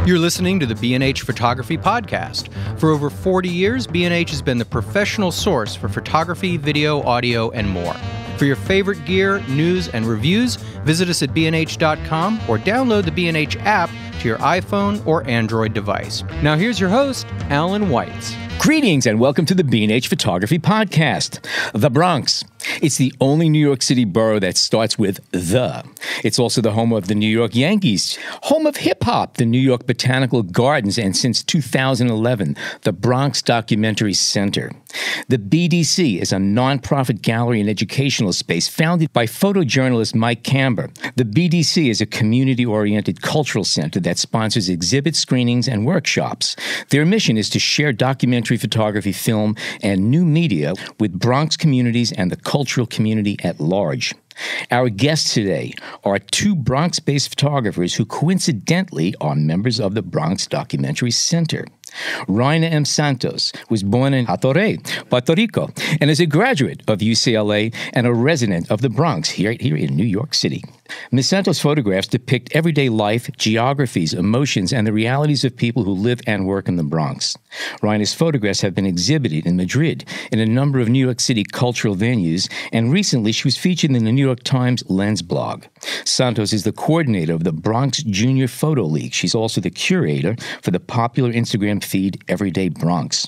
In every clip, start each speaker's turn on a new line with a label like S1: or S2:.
S1: You're listening to the B&H Photography Podcast. For over 40 years, B&H has been the professional source for photography, video, audio, and more. For your favorite gear, news, and reviews, visit us at bnh.com or download the B&H app to your iPhone or Android device. Now here's your host, Alan Weitz.
S2: Greetings and welcome to the B&H Photography Podcast. The Bronx. It's the only New York City borough that starts with the. It's also the home of the New York Yankees, home of hip-hop, the New York Botanical Gardens, and since 2011, the Bronx Documentary Center. The BDC is a nonprofit gallery and educational space founded by photojournalist Mike Camber. The BDC is a community-oriented cultural center that sponsors exhibit screenings and workshops. Their mission is to share documentary photography, film, and new media with Bronx communities and the cultural community at large. Our guests today are two Bronx-based photographers who coincidentally are members of the Bronx Documentary Center. Rhynna M. Santos was born in Hatorrey, Puerto Rico, and is a graduate of UCLA and a resident of the Bronx here in New York City. Ms. Santos' photographs depict everyday life, geographies, emotions, and the realities of people who live and work in the Bronx. Rhynna's photographs have been exhibited in Madrid in a number of New York City cultural venues, and recently she was featured in the New York Times Lens blog. Santos is the coordinator of the Bronx Junior Photo League. She's also the curator for the popular Instagram feed Everyday Bronx.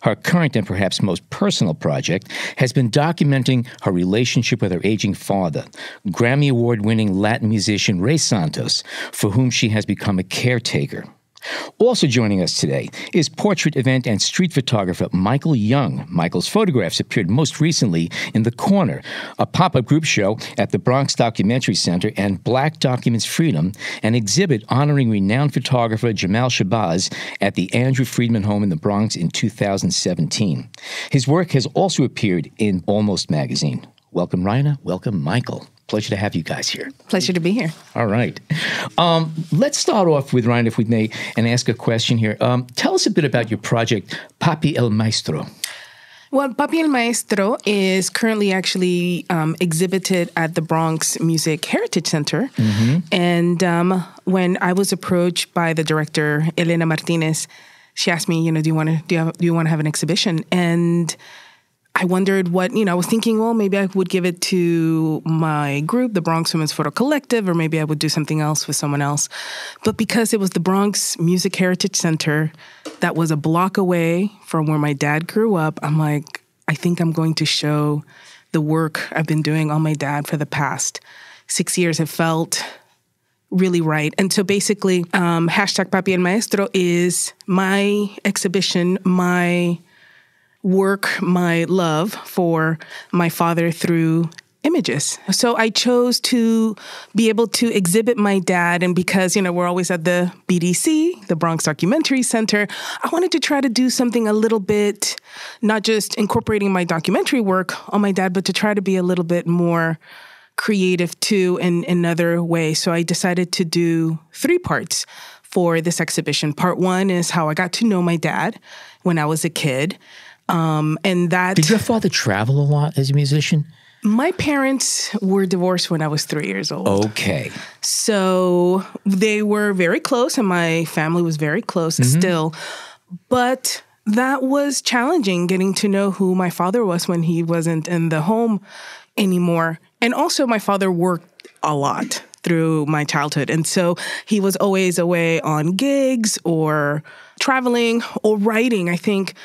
S2: Her current and perhaps most personal project has been documenting her relationship with her aging father, Grammy Award-winning Latin musician Ray Santos, for whom she has become a caretaker. Also joining us today is portrait, event, and street photographer Michael Young. Michael's photographs appeared most recently in The Corner, a pop-up group show at the Bronx Documentary Center, and Black Documents Freedom, an exhibit honoring renowned photographer Jamel Shabazz at the Andrew Friedman home in the Bronx in 2017. His work has also appeared in Almost magazine. Welcome, Rhynna. Welcome, Michael. Pleasure to have you guys here.
S3: Pleasure to be here.
S2: All right. Let's start off with, Rhynna, if we may, and ask a question here. Tell us a bit about your project, Papi El Maestro.
S3: Well, Papi El Maestro is currently actually exhibited at the Bronx Music Heritage Center. Mm-hmm. And when I was approached by the director, Elena Martinez, she asked me, do you want to have an exhibition? And I wondered I was thinking, well, maybe I would give it to my group, the Bronx Women's Photo Collective, or maybe I would do something else with someone else. But because it was the Bronx Music Heritage Center that was a block away from where my dad grew up, I'm like, I think I'm going to show the work I've been doing on my dad for the past 6 years. Have felt really right. And so basically, hashtag Papi El Maestro is my exhibition, my work, my love for my father through images. So I chose to be able to exhibit my dad, and because, we're always at the BDC, the Bronx Documentary Center, I wanted to try to do something a little bit, not just incorporating my documentary work on my dad, but to try to be a little bit more creative too in another way. So I decided to do 3 parts for this exhibition. Part 1 is how I got to know my dad when I was a kid. And that.
S2: Did your father travel a lot as a musician?
S3: My parents were divorced when I was 3 years old.
S2: Okay.
S3: So they were very close, and my family was very close still. But that was challenging, getting to know who my father was when he wasn't in the home anymore. And also, my father worked a lot through my childhood. And so he was always away on gigs or traveling or writing. I think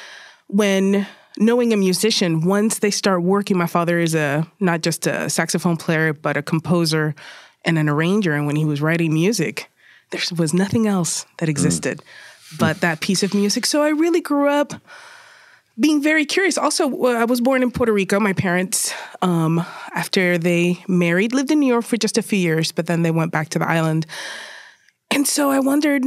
S3: when knowing a musician, once they start working, my father is not just a saxophone player, but a composer and an arranger. And when he was writing music, there was nothing else that existed but that piece of music. So I really grew up being very curious. Also, I was born in Puerto Rico. My parents, after they married, lived in New York for just a few years, but then they went back to the island. And so I wondered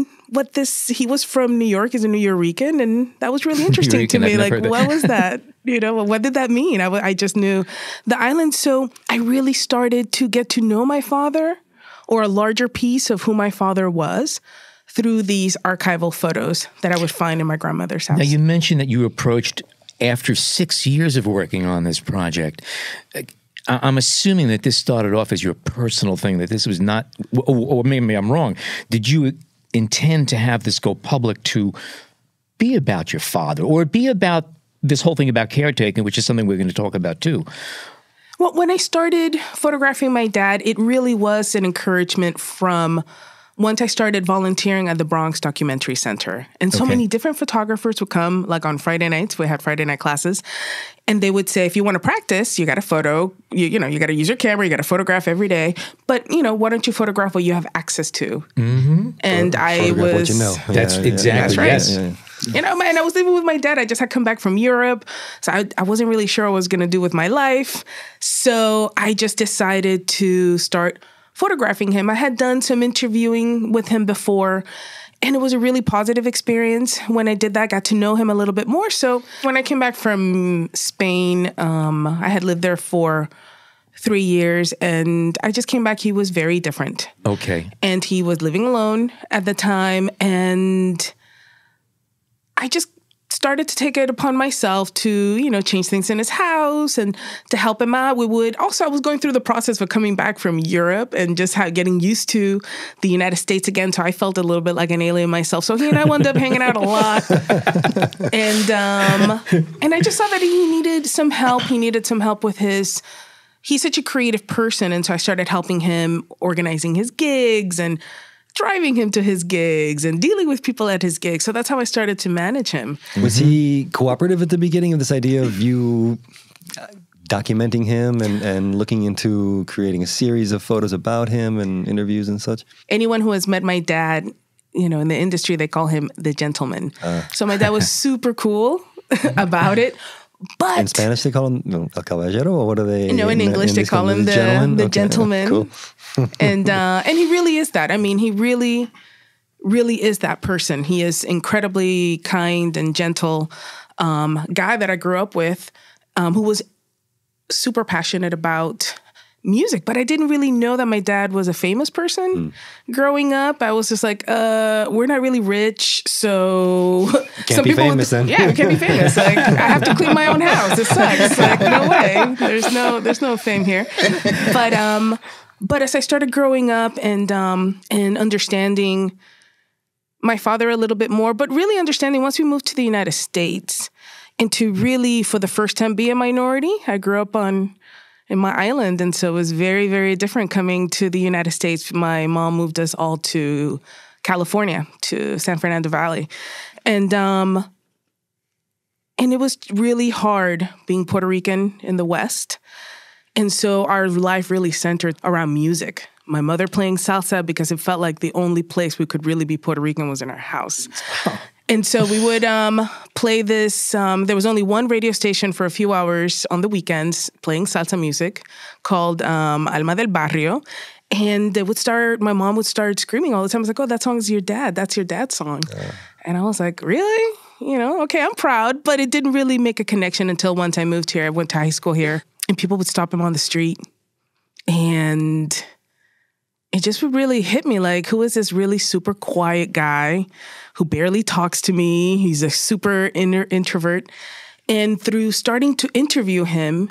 S3: he was from New York, he's a New Yorican, and that was really interesting to me. Like, what was that? What did that mean? I just knew the island. So I really started to get to know my father, or a larger piece of who my father was, through these archival photos that I would find in my grandmother's house.
S2: Now, you mentioned that you were approached after 6 years of working on this project. I'm assuming that this started off as your personal thing, that this was not, or maybe I'm wrong. Did you intend to have this go public to be about your father or be about this whole thing about caretaking, which is something we're going to talk about too?
S3: Well, when I started photographing my dad, it really was an encouragement from once I started volunteering at the Bronx Documentary Center. And so many different photographers would come, like on Friday nights, we had Friday night classes, and they would say, if you want to practice, you got to photo, you got to use your camera, you got to photograph every day. But, why don't you photograph what you have access to? Mm-hmm. And I was...
S4: what you know.
S2: That's exactly,
S3: that's right.
S2: Yes.
S3: Man, I was living with my dad. I just had come back from Europe. So I wasn't really sure what I was going to do with my life. So I just decided to start photographing him. I had done some interviewing with him before, and it was a really positive experience. When I did that, I got to know him a little bit more. So when I came back from Spain, I had lived there for 3 years, and I just came back. He was very different.
S2: Okay.
S3: And he was living alone at the time, and I just started to take it upon myself to, change things in his house and to help him out. I was going through the process of coming back from Europe and just getting used to the United States again. So I felt a little bit like an alien myself. So I wound up hanging out a lot. And I just saw that he needed some help. He needed some help with he's such a creative person. And so I started helping him organizing his gigs and driving him to his gigs and dealing with people at his gigs. So that's how I started to manage him.
S4: Was he cooperative at the beginning of this idea of you documenting him and looking into creating a series of photos about him and interviews and such?
S3: Anyone who has met my dad, in the industry, they call him the gentleman. So my dad was super cool about it. But
S4: in Spanish, they call him El Caballero, or what are they?
S3: In English, they call him the gentleman.
S4: Cool.
S3: And he really is that. I mean, he really, really is that person. He is incredibly kind and gentle guy that I grew up with, who was super passionate about music. But I didn't really know that my dad was a famous person. Growing up, I was just like, we're not really rich, so
S4: can't be famous then.
S3: Yeah, we can't be famous. Like, I have to clean my own house. It sucks. Like, no way. There's no fame here. But as I started growing up and understanding my father a little bit more, but really understanding once we moved to the United States and to really, for the first time, be a minority. I grew up in my island, and so it was very, very different coming to the United States. My mom moved us all to California, to San Fernando Valley. And it was really hard being Puerto Rican in the West. And so our life really centered around music. My mother playing salsa because it felt like the only place we could really be Puerto Rican was in our house. And so we would play this. There was only one radio station for a few hours on the weekends playing salsa music called Alma del Barrio. And my mom would start screaming all the time. I was like, oh, that song is your dad. That's your dad's song. And I was like, really? Okay, I'm proud. But it didn't really make a connection until once I moved here. I went to high school here. And people would stop him on the street. And it just would really hit me like, who is this really super quiet guy who barely talks to me? He's a super introvert. And through starting to interview him,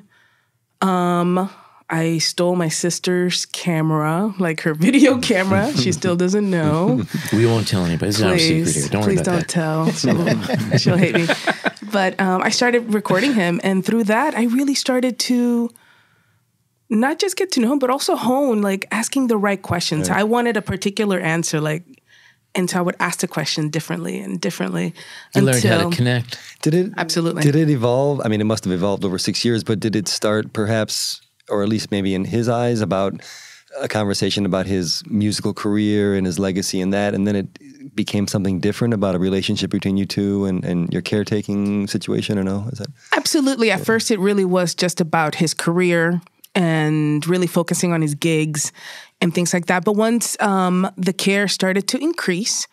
S3: I stole my sister's camera, like her video camera. She still doesn't know.
S2: We won't tell anybody. It's not a secret here. Don't worry about that.
S3: Please don't tell. She'll hate me. But I started recording him. And through that, I really started to not just get to know him, but also hone, like asking the right questions. Right. I wanted a particular answer, and so I would ask the question differently and differently.
S2: You learned how to connect.
S3: Absolutely.
S4: Did it evolve? I mean, it must have evolved over 6 years, but did it start perhaps, or at least maybe in his eyes, about a conversation about his musical career and his legacy and that, and then it became something different about a relationship between you two and your caretaking situation, or no? Is that
S3: absolutely? At first, it really was just about his career and really focusing on his gigs and things like that. But once the care started to increase,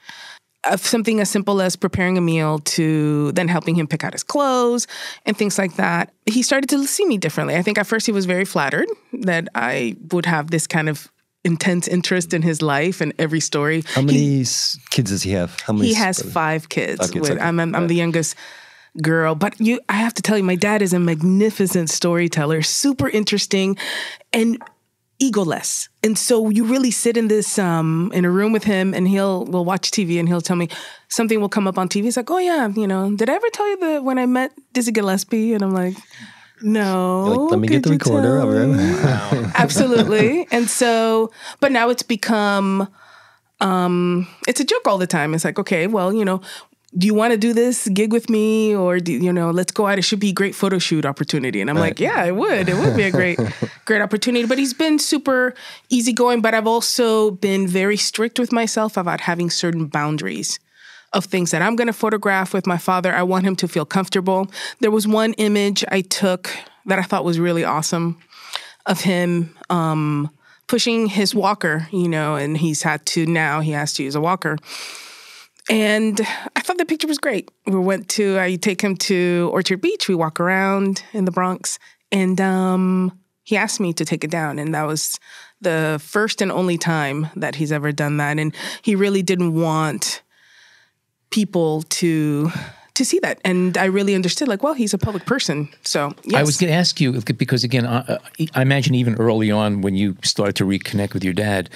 S3: something as simple as preparing a meal to then helping him pick out his clothes and things like that, he started to see me differently. I think at first he was very flattered that I would have this kind of intense interest in his life and every story.
S4: How many kids does he have?
S3: He has 5 kids. 5 kids. I'm the youngest girl. But I have to tell you, my dad is a magnificent storyteller, super interesting. And egoless. And so you really sit in this, in a room with him, and we'll watch TV, and he'll tell me something will come up on TV. He's like, oh yeah, did I ever tell you that when I met Dizzy Gillespie? And I'm like, no.
S4: You're like, let me get the recorder of him.
S3: Wow. Absolutely. And so, but now it's become, it's a joke all the time. It's like, okay, well, do you want to do this gig with me, or let's go out? It should be a great photo shoot opportunity. And I'm like, yeah, it would. It would be a great opportunity. But he's been super easygoing. But I've also been very strict with myself about having certain boundaries of things that I'm going to photograph with my father. I want him to feel comfortable. There was one image I took that I thought was really awesome of him pushing his walker, and he has to use a walker. And I thought the picture was great. I take him to Orchard Beach. We walk around in the Bronx, and he asked me to take it down. And that was the first and only time that he's ever done that. And he really didn't want people to see that. And I really understood, he's a public person. So, yes.
S2: I was going to ask you, because again, I imagine even early on when you started to reconnect with your dad,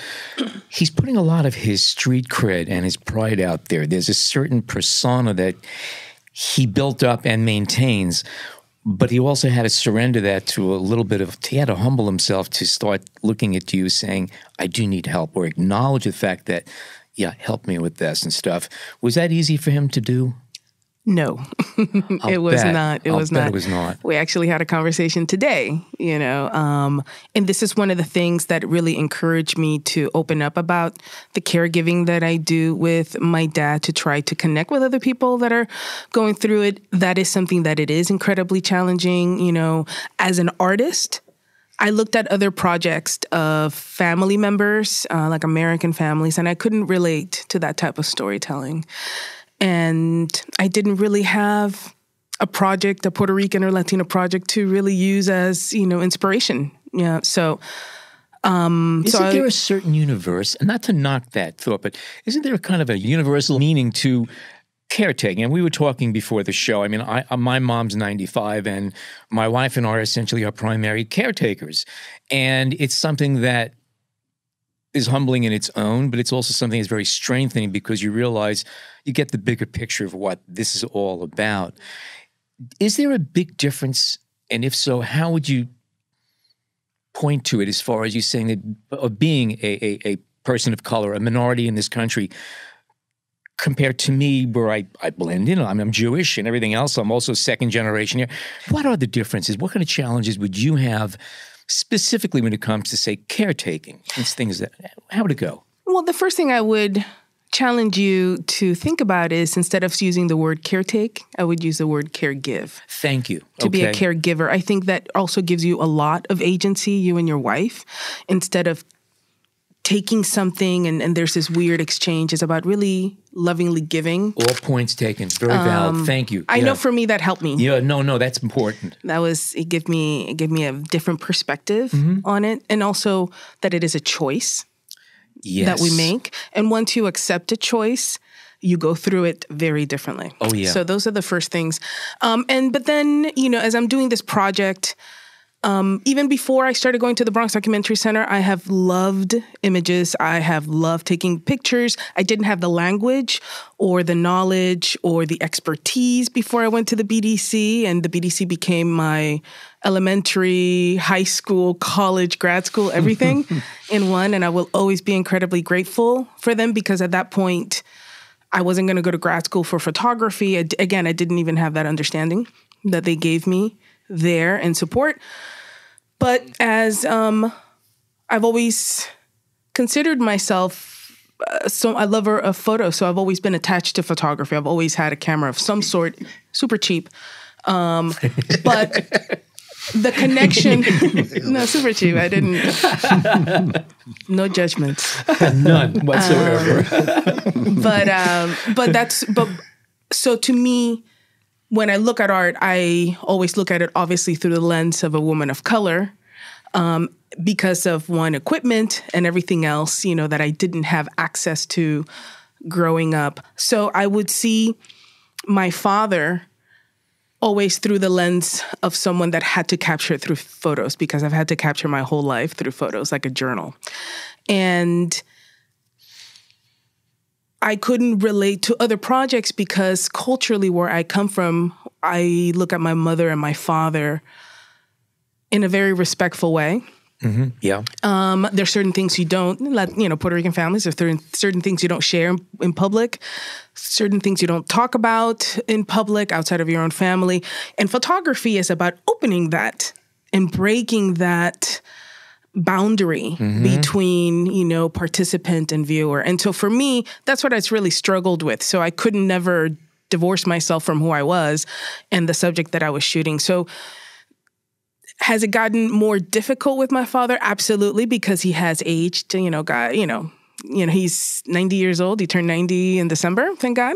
S2: he's putting a lot of his street cred and his pride out there. There's a certain persona that he built up and maintains, but he also had to surrender that to a little bit of, he had to humble himself to start looking at you saying, I do need help, or acknowledge the fact that, yeah, help me with this and stuff. Was that easy for him to do?
S3: No, it was not. It was
S2: not.
S3: We actually had a conversation today, and this is one of the things that really encouraged me to open up about the caregiving that I do with my dad, to try to connect with other people that are going through it. That is something that it is incredibly challenging. As an artist, I looked at other projects of family members, like American families, and I couldn't relate to that type of storytelling. And I didn't really have a Puerto Rican or Latino project to really use as, inspiration. Yeah. So,
S2: isn't there a certain universe, and not to knock that thought, but isn't there a kind of a universal meaning to caretaking? And we were talking before the show. I mean, my mom's 95, and my wife and I are essentially our primary caretakers. And it's something that is humbling in its own, but it's also something that's very strengthening, because you realize you get the bigger picture of what this is all about. Is there a big difference? And if so, how would you point to it as far as you saying that of being a person of color, a minority in this country, compared to me, where I blend in? I'm Jewish and everything else. I'm also second generation here. What are the differences? What kind of challenges would you have specifically when it comes to, say, caretaking? These things how would it go?
S3: Well, the first thing I would challenge you to think about is, instead of using the word caretake, I would use the word caregive.
S2: Thank you.
S3: To be a caregiver. I think that also gives you a lot of agency, you and your wife, instead of taking something and there's this weird exchange. It's about really lovingly giving.
S2: All points taken. Very valid. Thank you.
S3: I know for me that helped me.
S2: Yeah, no, that's important.
S3: It gave me a different perspective on it, and also that it is a choice that we make. And once you accept a choice, you go through it very differently.
S2: Oh, yeah.
S3: So those are the first things. But then, as I'm doing this project, even before I started going to the Bronx Documentary Center, I have loved images. I have loved taking pictures. I didn't have the language or the knowledge or the expertise before I went to the BDC, and the BDC became my elementary, high school, college, grad school, everything in one. And I will always be incredibly grateful for them, because at that point, I wasn't going to go to grad school for photography. Again, I didn't even have that understanding that they gave me there and support. But as I've always considered myself a lover of photo, so I've always been attached to photography. I've always had a camera of some sort, super cheap. But the connection, no, super cheap. I didn't, no judgments.
S2: None whatsoever.
S3: So to me, when I look at art, I always look at it obviously through the lens of a woman of color, because of one, equipment and everything else, that I didn't have access to growing up. So I would see my father always through the lens of someone that had to capture it through photos, because I've had to capture my whole life through photos, like a journal. And I couldn't relate to other projects because culturally, where I come from, I look at my mother and my father in a very respectful way.
S2: Mm-hmm. Yeah.
S3: There's certain things you don't, Puerto Rican families, there's certain things you don't share in public, certain things you don't talk about in public outside of your own family. And photography is about opening that and breaking that boundary between, participant and viewer. And so for me, that's what I really struggled with. So I couldn't never divorce myself from who I was and the subject that I was shooting. So has it gotten more difficult with my father? Absolutely, because he has aged. He's 90 years old. He turned 90 in December, thank God,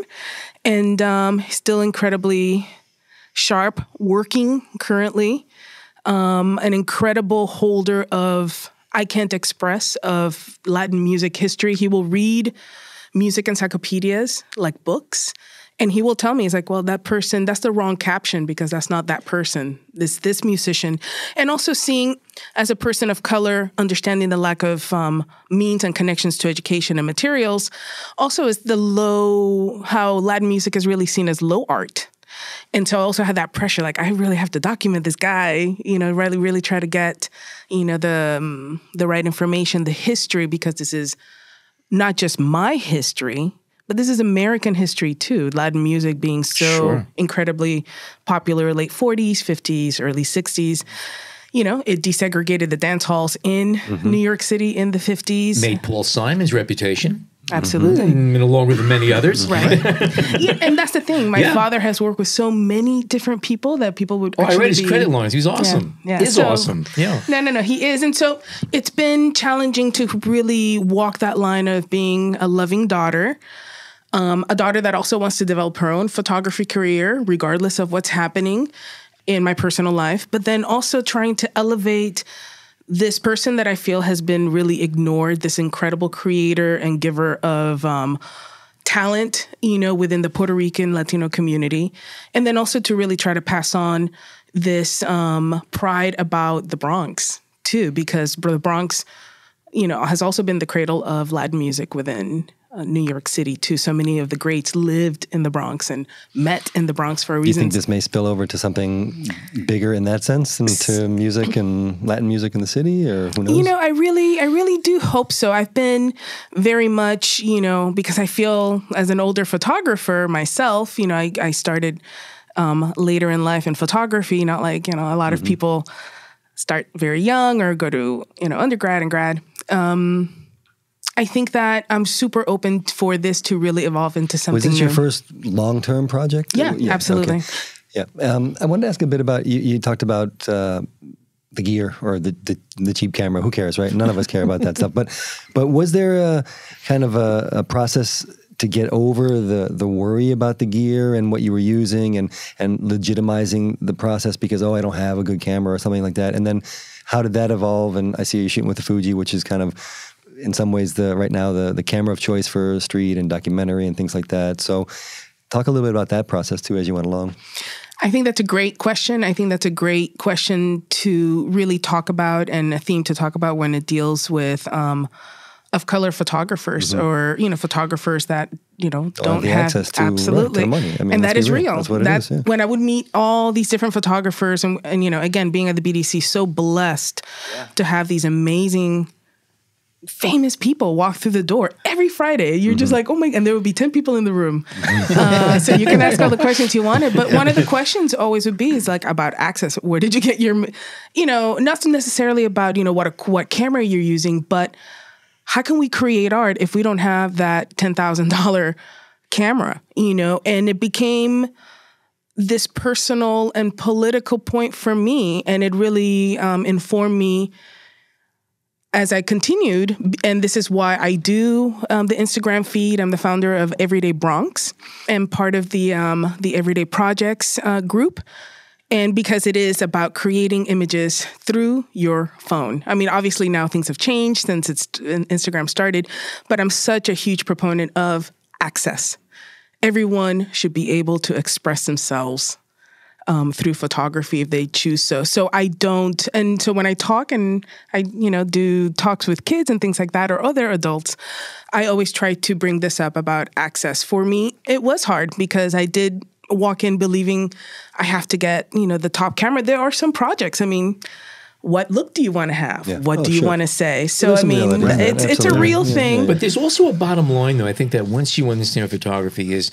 S3: and he's still incredibly sharp, working currently. An incredible holder of I Can't Express of Latin music history. He will read music encyclopedias like books. And he will tell me, he's like, well, that person, that's the wrong caption because that's not that person, this musician. And also seeing, as a person of color, understanding the lack of means and connections to education and materials, also is how Latin music is really seen as low art. And so I also had that pressure, like, I really have to document this guy, really try to get, the right information, the history, because this is not just my history, but this is American history too. Latin music being so incredibly popular, late 40s, 50s, early 60s. It desegregated the dance halls in New York City in the 50s.
S2: Made Paul Simon's reputation.
S3: Absolutely.
S2: And along with many others.
S3: Right. Yeah, and that's the thing. My father has worked with so many different people that people would actually
S2: I read his credit lines. He's awesome.
S3: Yeah.
S2: He's awesome. Yeah.
S3: No, he is. And so it's been challenging to really walk that line of being a loving daughter, a daughter that also wants to develop her own photography career, regardless of what's happening in my personal life, but then also trying to elevate this person that I feel has been really ignored, this incredible creator and giver of talent, within the Puerto Rican Latino community. And then also to really try to pass on this pride about the Bronx, too, because the Bronx, has also been the cradle of Latin music within New York City, too. So many of the greats lived in the Bronx and met in the Bronx for a reason.
S4: Do you think this may spill over to something bigger in that sense, into music and Latin music in the city, or who knows?
S3: I really do hope so. I've been very much, because I feel as an older photographer myself, I started later in life in photography, not like, a lot of people start very young or go to, undergrad and grad. I think that I'm super open for this to really evolve into something new.
S4: Was this your first long-term project?
S3: Yeah, absolutely.
S4: Okay. Yeah. I wanted to ask a bit about, you talked about the gear or the cheap camera. Who cares, right? None of us care about that stuff. But was there a kind of a process to get over the worry about the gear and what you were using and legitimizing the process because, I don't have a good camera or something like that? And then how did that evolve? And I see you're shooting with the Fuji, which is kind of, in some ways, right now the camera of choice for street and documentary and things like that. So talk a little bit about that process too as you went along.
S3: I think that's a great question. I think that's a great question to really talk about and a theme to talk about when it deals with of color photographers or, photographers that, don't have
S4: access to,
S3: absolutely.
S4: Right, money. I mean,
S3: and that is real.
S4: That's what it is. Yeah.
S3: When I would meet all these different photographers and again, being at the BDC, so blessed to have these amazing famous people walk through the door every Friday. You're just like, oh my, and there would be 10 people in the room. So you can ask all the questions you wanted. But one of the questions always would be is like about access. Where did you get your, not necessarily about, what camera you're using, but how can we create art if we don't have that $10,000 camera, And it became this personal and political point for me. And it really informed me as I continued, and this is why I do the Instagram feed. I'm the founder of Everyday Bronx and part of the Everyday Projects group. And because it is about creating images through your phone. I mean, obviously now things have changed since Instagram started, but I'm such a huge proponent of access. Everyone should be able to express themselves through photography if they choose so. So I don't, and so when I talk and I, do talks with kids and things like that or other adults, I always try to bring this up about access. For me, it was hard because I did walk in believing I have to get, the top camera. There are some projects. I mean, what look do you want to have? Yeah. What do you want to say? So, I mean, it's a real thing.
S2: But there's also a bottom line, though. I think that once you understand photography is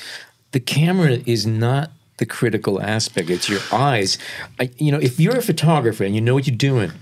S2: the camera is not the critical aspect. It's your eyes. If you're a photographer and you know what you're doing,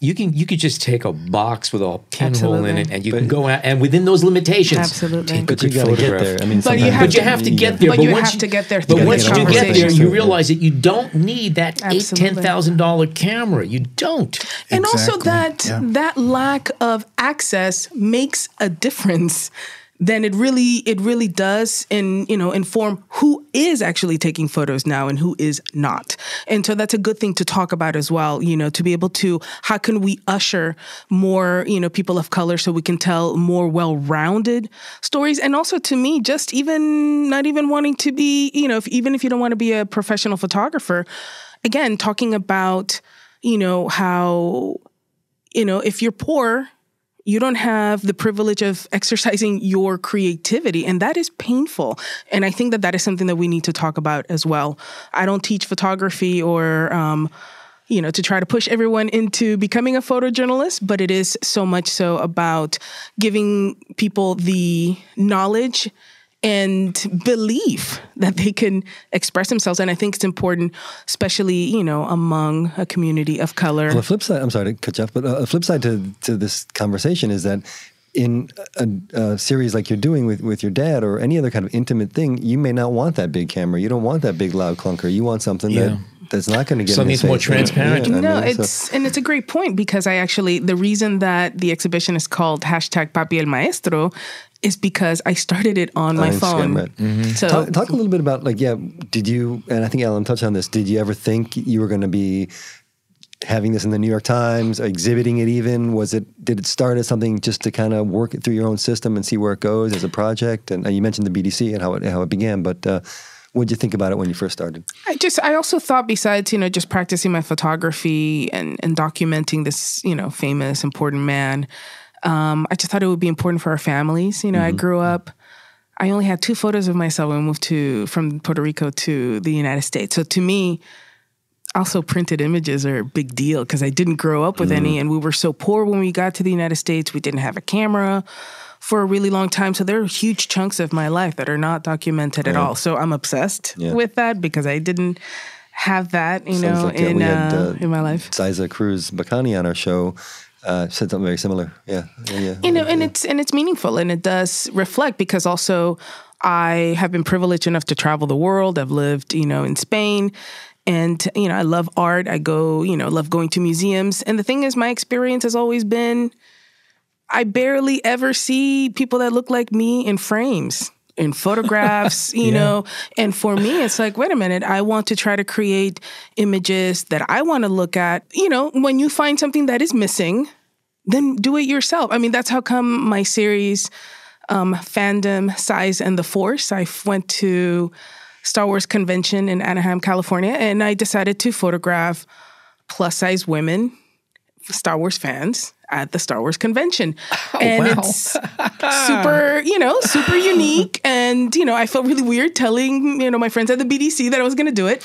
S2: you could just take a box with a pinhole in it, and you can go out, and within those limitations, take a good photograph.
S4: Get there. I mean,
S3: but you have to get there. But
S2: once you get there, you realize that you don't need that $8,000-$10,000 camera. You don't.
S3: And also that lack of access makes a difference. Then it really does inform who is actually taking photos now and who is not. And so that's a good thing to talk about as well, to be able to, how can we usher more, people of color so we can tell more well-rounded stories. And also to me, just even not even wanting to be, even if you don't want to be a professional photographer, again, talking about, how, if you're poor, you don't have the privilege of exercising your creativity, and that is painful. And I think that is something that we need to talk about as well. I don't teach photography or, to try to push everyone into becoming a photojournalist, but it is so much so about giving people the knowledge and belief that they can express themselves. And I think it's important, especially, among a community of color.
S4: On the flip side, I'm sorry to cut you off, but a flip side to this conversation is that in a series like you're doing with your dad or any other kind of intimate thing, you may not want that big camera. You don't want that big loud clunker. You want something that's not going to get
S2: something that's more transparent.
S3: It's a great point because the reason that the exhibition is called #Papi El Maestro is because I started it on my phone.
S4: Right. Mm-hmm. So talk a little bit about did you, and I think Alan touched on this, did you ever think you were going to be having this in the New York Times, exhibiting it even? Did it start as something just to kind of work it through your own system and see where it goes as a project? And you mentioned the BDC and how it began, but what did you think about it when you first started?
S3: I also thought besides, just practicing my photography and documenting this, famous, important man, I just thought it would be important for our families. I grew up, I only had 2 photos of myself when I moved from Puerto Rico to the United States. So to me, also printed images are a big deal because I didn't grow up with any, and we were so poor when we got to the United States. We didn't have a camera for a really long time. So there are huge chunks of my life that are not documented at all. So I'm obsessed with that because I didn't have that, in my life.
S4: Ziza Cruz Bacani on our show said something very similar.
S3: And it's meaningful and it does reflect because also I have been privileged enough to travel the world. I've lived, in Spain. And, I love art. I love going to museums. And the thing is, my experience has always been, I barely ever see people that look like me in frames, in photographs, know. And for me, it's like, wait a minute, I want to try to create images that I want to look at. When you find something that is missing, then do it yourself. I mean, that's how come my series, Fandom, Size, and the Force, I went to Star Wars convention in Anaheim, California, and I decided to photograph plus-size women, Star Wars fans, at the Star Wars convention. It's super, super unique. And, I felt really weird telling, my friends at the BDC that I was going to do it.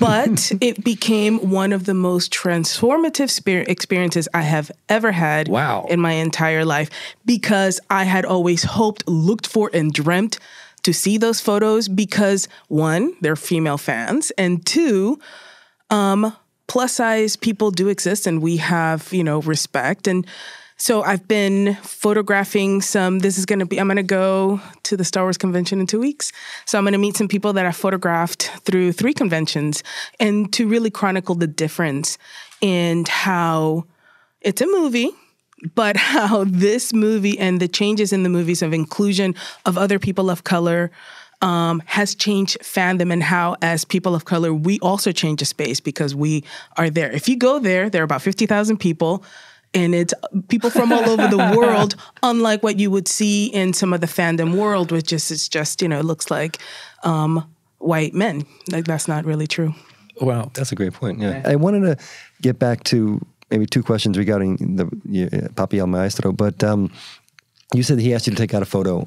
S3: But it became one of the most transformative experiences I have ever had in my entire life because I had always hoped, looked for, and dreamt to see those photos because, 1, they're female fans, and 2, plus size people do exist and we have, respect. And so I've been photographing I'm going to go to the Star Wars convention in 2 weeks. So I'm going to meet some people that I photographed through 3 conventions and to really chronicle the difference in how it's a movie, but how this movie and the changes in the movies of inclusion of other people of color has changed fandom and how, as people of color, we also change a space because we are there. If you go there, there are about 50,000 people, and it's people from all over the world, unlike what you would see in some of the fandom world, which is just it looks like white men. Like, that's not really true.
S2: Wow.
S4: That's a great point. Yeah. I wanted to get back to maybe two questions regarding the Papi El Maestro, but you said he asked you to take out a photo.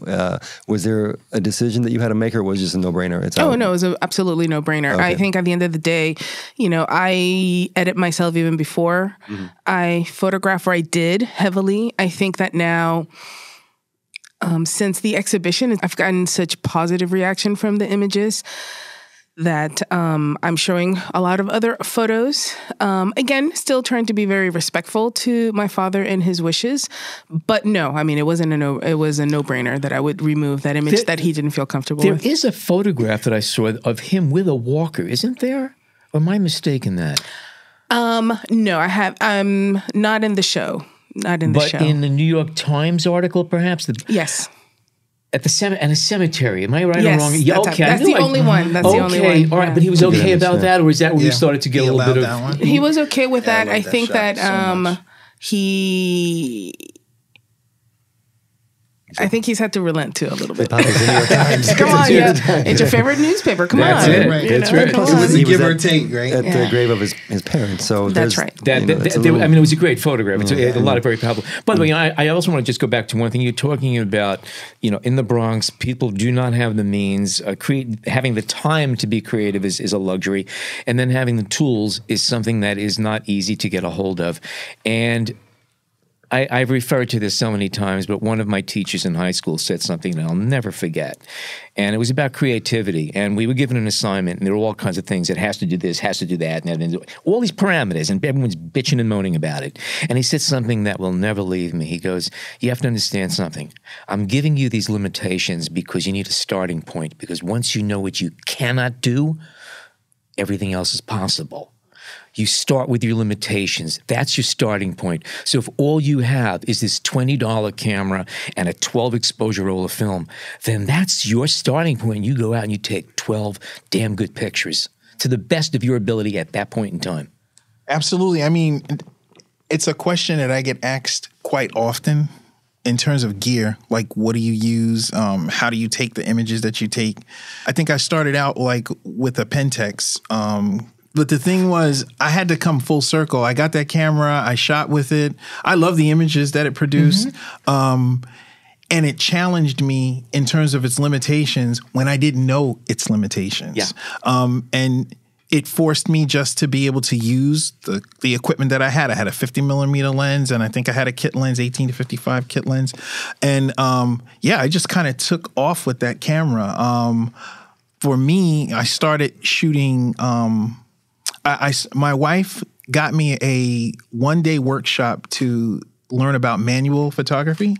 S4: Was there a decision that you had to make, or was it just a no-brainer?
S3: No, it was an absolutely no-brainer. Okay. I think at the end of the day, I edit myself even before I photograph, or I did heavily. I think that now, since the exhibition, I've gotten such positive reaction from the images that I'm showing a lot of other photos. Again, still trying to be very respectful to my father and his wishes. But no, I mean, it was a no-brainer that I would remove that image that he didn't feel comfortable with.
S2: There is a photograph that I saw of him with a walker, isn't there? Or am I mistaken that?
S3: No, I'm not in the show. Not in the show.
S2: But in the New York Times article, perhaps?
S3: Yes.
S2: At a cemetery. Am I right
S3: or
S2: wrong?
S3: Yeah, okay. That's the only one. That's the only one.
S2: All right, but he was okay about that, or is that where you started to get a little bit of...
S3: He was okay with that. I think that I think he's had to relent too a little bit. Come on, it's your favorite newspaper. Come on.
S2: That's right.
S5: It was a give or take, right?
S4: At the grave of his parents. So
S3: that's right.
S2: I mean, it was a great photograph. It's a lot of very powerful. By the way, I also want to just go back to one thing. You're talking about, in the Bronx, people do not have the means. Having the time to be creative is a luxury, and then having the tools is something that is not easy to get a hold of. And I've referred to this so many times, but one of my teachers in high school said something that I'll never forget. And it was about creativity. And we were given an assignment, and there were all kinds of things. It has to do this, has to do that, and all these parameters, and everyone's bitching and moaning about it. And he said something that will never leave me. He goes, you have to understand something. I'm giving you these limitations because you need a starting point, because once you know what you cannot do, everything else is possible. You start with your limitations. That's your starting point. So if all you have is this $20 camera and a 12 exposure roll of film, then that's your starting point. You go out and you take 12 damn good pictures to the best of your ability at that point in time.
S5: Absolutely. I mean, it's a question that I get asked quite often in terms of gear. Like, what do you use? How do you take the images that you take? I think I started out like with a Pentax. But the thing was, I had to come full circle. I got that camera. I shot with it. I love the images that it produced. And it challenged me in terms of its limitations when I didn't know its limitations. Yeah. And it forced me just to be able to use the equipment that I had. I had a 50mm lens, and I think I had a kit lens, 18 to 55 kit lens. And I just kind of took off with that camera. For me, I started shooting... my wife got me a one-day workshop to learn about manual photography.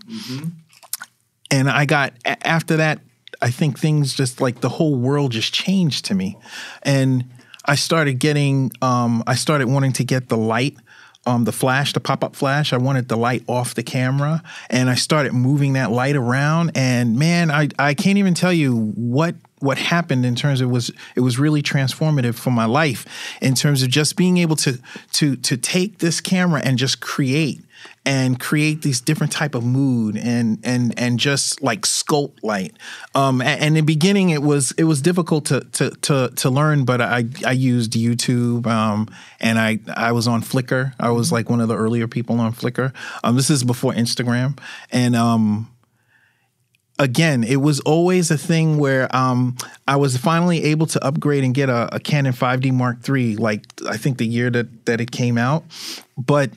S5: And after that, I think things just like the whole world just changed to me. And I started wanting to get the light, the flash, the pop-up flash. I wanted the light off the camera, and I started moving that light around. And man, I can't even tell you what happened in terms of it was really transformative for my life in terms of just being able to take this camera and just create these different type of mood and just like sculpt light. And in the beginning it was difficult to learn, but I used YouTube and I was on Flickr. I was like one of the earlier people on Flickr. This is before Instagram. And again, it was always a thing where I was finally able to upgrade and get a Canon 5D Mark III, like I think the year that it came out. But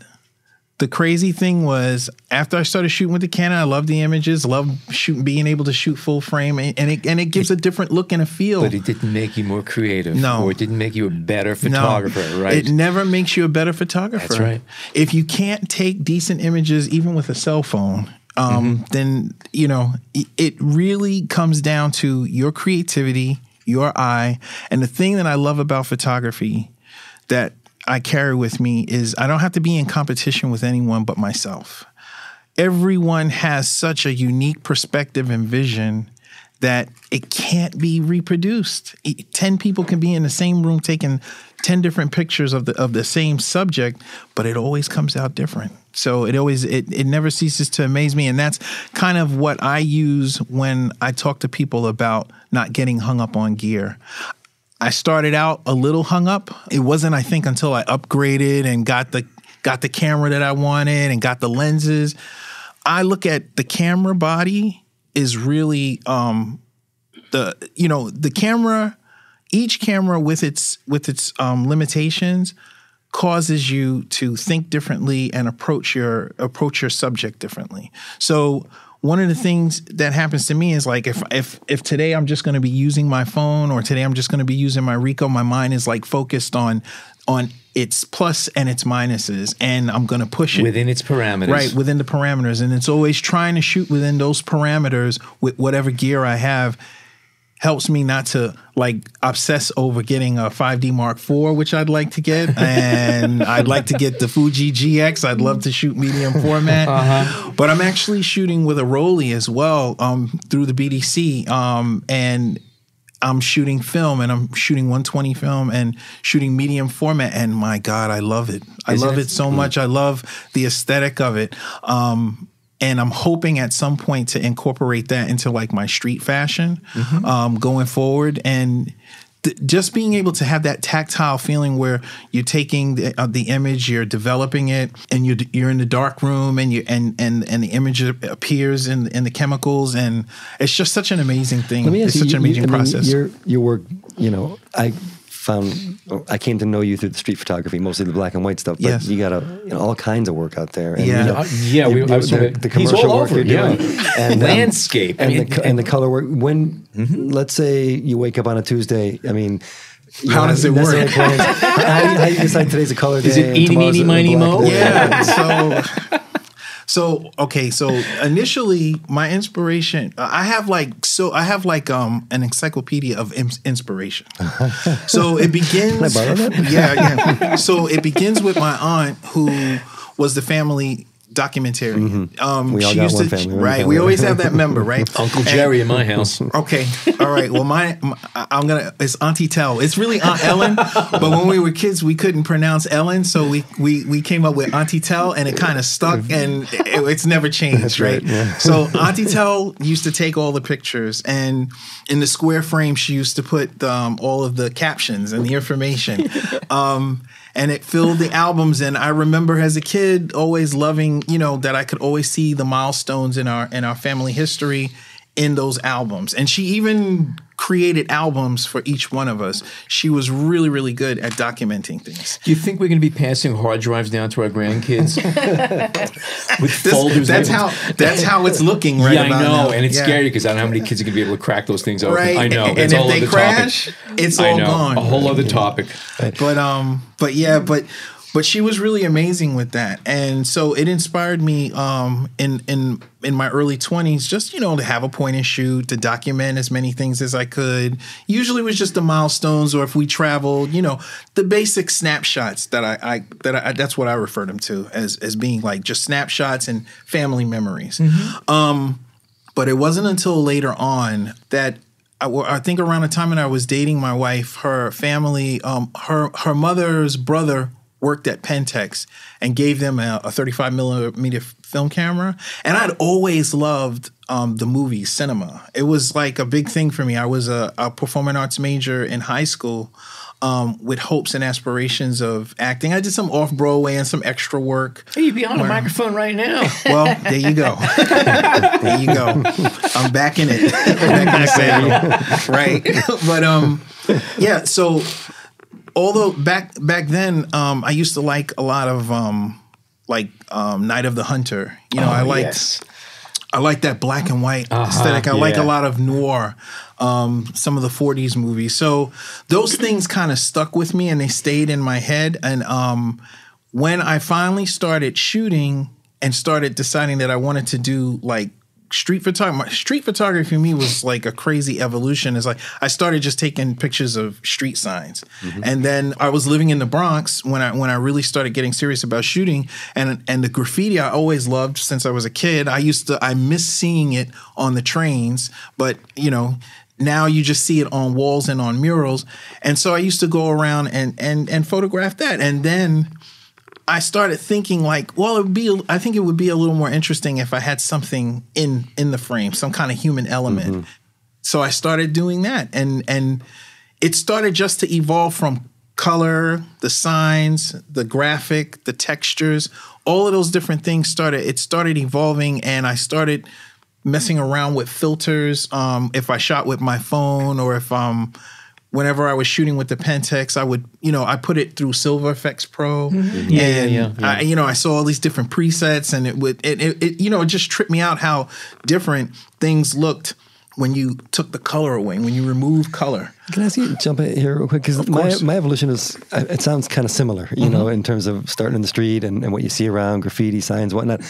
S5: the crazy thing was, after I started shooting with the Canon, I loved the images, loved being able to shoot full frame, and it gives a different look and a feel.
S2: But it didn't make you more creative.
S5: No.
S2: Or it didn't make you a better photographer, right?
S5: It never makes you a better photographer.
S2: That's right.
S5: If you can't take decent images, even with a cell phone, then, it really comes down to your creativity, your eye. And the thing that I love about photography that I carry with me is I don't have to be in competition with anyone but myself. Everyone has such a unique perspective and vision that it can't be reproduced. 10 people can be in the same room taking 10 different pictures of the same subject, but it always comes out different. So it never ceases to amaze me. And that's kind of what I use when I talk to people about not getting hung up on gear. I started out a little hung up. It wasn't, I think, until I upgraded and got the camera that I wanted and got the lenses. I look at the camera body is really the camera. Each camera with its limitations causes you to think differently and approach your subject differently. So one of the things that happens to me is like if today I'm just going to be using my phone, or today I'm just going to be using my Ricoh, my mind is like focused on its plus and its minuses, and I'm going to push it
S2: within its parameters. Right,
S5: within the parameters, and it's always trying to shoot within those parameters with whatever gear I have. Helps me not to like obsess over getting a 5D Mark IV, which I'd like to get, and I'd like to get the Fuji GX. I'd love to shoot medium format, but I'm actually shooting with a Rolly as well through the BDC, and I'm shooting film, and I'm shooting 120 film and shooting medium format, and my God, I love it. I love it so much. I love the aesthetic of it. And I'm hoping at some point to incorporate that into like my street fashion going forward. And just being able to have that tactile feeling where you're taking the image, you're developing it, and you're in the dark room, and the image appears in the chemicals, and it's just such an amazing thing. It's such an amazing process.
S4: Your work, I came to know you through the street photography, mostly the black and white stuff. But you got all kinds of work out there. And,
S2: the commercial work you're doing, and landscape,
S4: and the color work. When let's say you wake up on a Tuesday, I mean,
S5: how does it work?
S4: How do you decide today's a color day?
S2: Is it eeny, meeny, miny, mo?
S5: Yeah. So initially my inspiration, I have an encyclopedia of inspiration. So it begins.
S4: Can I borrow that?
S5: Yeah. So it begins with my aunt, who was the family documentarian.
S4: We all got one family,
S5: right? We always have that member, right?
S2: Uncle Jerry in my house.
S5: Okay, all right. Well, it's Auntie Tell. It's really Aunt Ellen, but when we were kids, we couldn't pronounce Ellen, so we came up with Auntie Tell, and it kind of stuck, and it's never changed, right?
S4: Yeah.
S5: So Auntie Tell used to take all the pictures, and in the square frame, she used to put all of the captions and the information. And it filled the albums. And I remember as a kid always loving, that I could always see the milestones in our family history in those albums. And she even created albums for each one of us. She was really, really good at documenting things.
S2: Do you think we're going to be passing hard drives down to our grandkids with folders?
S5: That's how it's looking right now.
S2: Yeah, I know, and it's scary because I don't know how many kids are going to be able to crack those things open.
S5: Right.
S2: I know.
S5: And
S2: it's
S5: if
S2: a whole
S5: they
S2: other
S5: crash,
S2: topic.
S5: it's all gone.
S2: A whole other topic.
S5: But she was really amazing with that. And so it inspired me in my early 20s just, to have a point and shoot, to document as many things as I could. Usually it was just the milestones, or if we traveled, the basic snapshots that that's what I refer them to as being like just snapshots and family memories. But it wasn't until later on that I think around the time that I was dating my wife, her family, her mother's brother worked at Pentex and gave them a 35 millimeter film camera. And I'd always loved the movies, cinema. It was like a big thing for me. I was a performing arts major in high school with hopes and aspirations of acting. I did some off-Broadway and some extra work.
S2: Hey, you'd be on a microphone right now.
S5: Well, there you go. There you go. I'm back in it. Back in the saddle. Right. But so although back then, I used to like a lot of Night of the Hunter. I liked that black and white aesthetic. I like a lot of noir, some of the 40s movies. So those things kind of stuck with me, and they stayed in my head. And when I finally started shooting and started deciding that I wanted to do like street photography for me was like a crazy evolution. It's like I started just taking pictures of street signs. And then I was living in the Bronx when I really started getting serious about shooting, and the graffiti I always loved since I was a kid. I miss seeing it on the trains, but now you just see it on walls and on murals. And so I used to go around and photograph that. And then I started thinking like, well, I think it would be a little more interesting if I had something in the frame, some kind of human element. So I started doing that, and it started just to evolve from color, the signs, the graphic, the textures, all of those different things started evolving, and I started messing around with filters. If I shot with my phone, or if whenever I was shooting with the Pentax, I would, I put it through Silver Effects Pro, and I saw all these different presets, and it just tripped me out how different things looked when you took the color away, when you remove color.
S4: Can I ask you to jump in here real quick? Because my evolution it sounds kind of similar, in terms of starting in the street and what you see around, graffiti, signs, whatnot.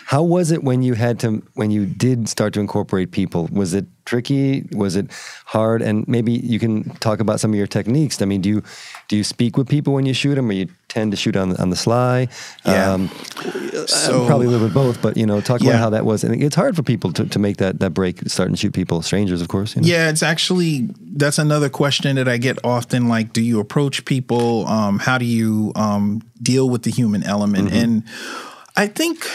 S4: How was it when you did start to incorporate people? Was it tricky? Was it hard? And maybe you can talk about some of your techniques. I mean, do you speak with people when you shoot them, or you tend to shoot on the sly? Yeah. So probably a little bit both, but talk about how that was. And it's hard for people to make that break, starting to shoot people, strangers, of course.
S5: Yeah, that's another question that I get often. Like, do you approach people? How do you deal with the human element? And I think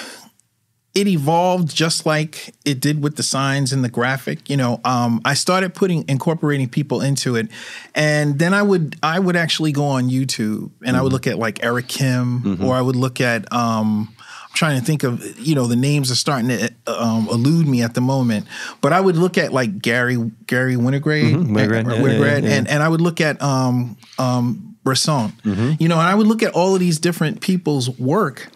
S5: it evolved just like it did with the signs and the graphic. I started incorporating people into it, and then I would actually go on YouTube and I would look at like Eric Kim, or I would look at I'm trying to think of the names are starting to elude me at the moment, but I would look at like Gary Winograd, and I would look at Bresson, and I would look at all of these different people's work,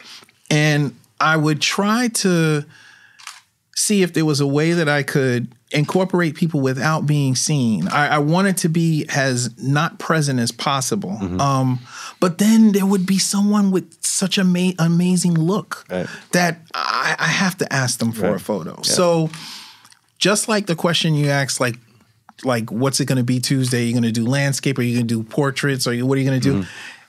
S5: and I would try to see if there was a way that I could incorporate people without being seen. I wanted to be as not present as possible. But then there would be someone with such amazing look that I have to ask them for a photo. Yeah. So just like the question you asked, like what's it going to be Tuesday? Are you going to do landscape? Are you going to do portraits? What are you going to do?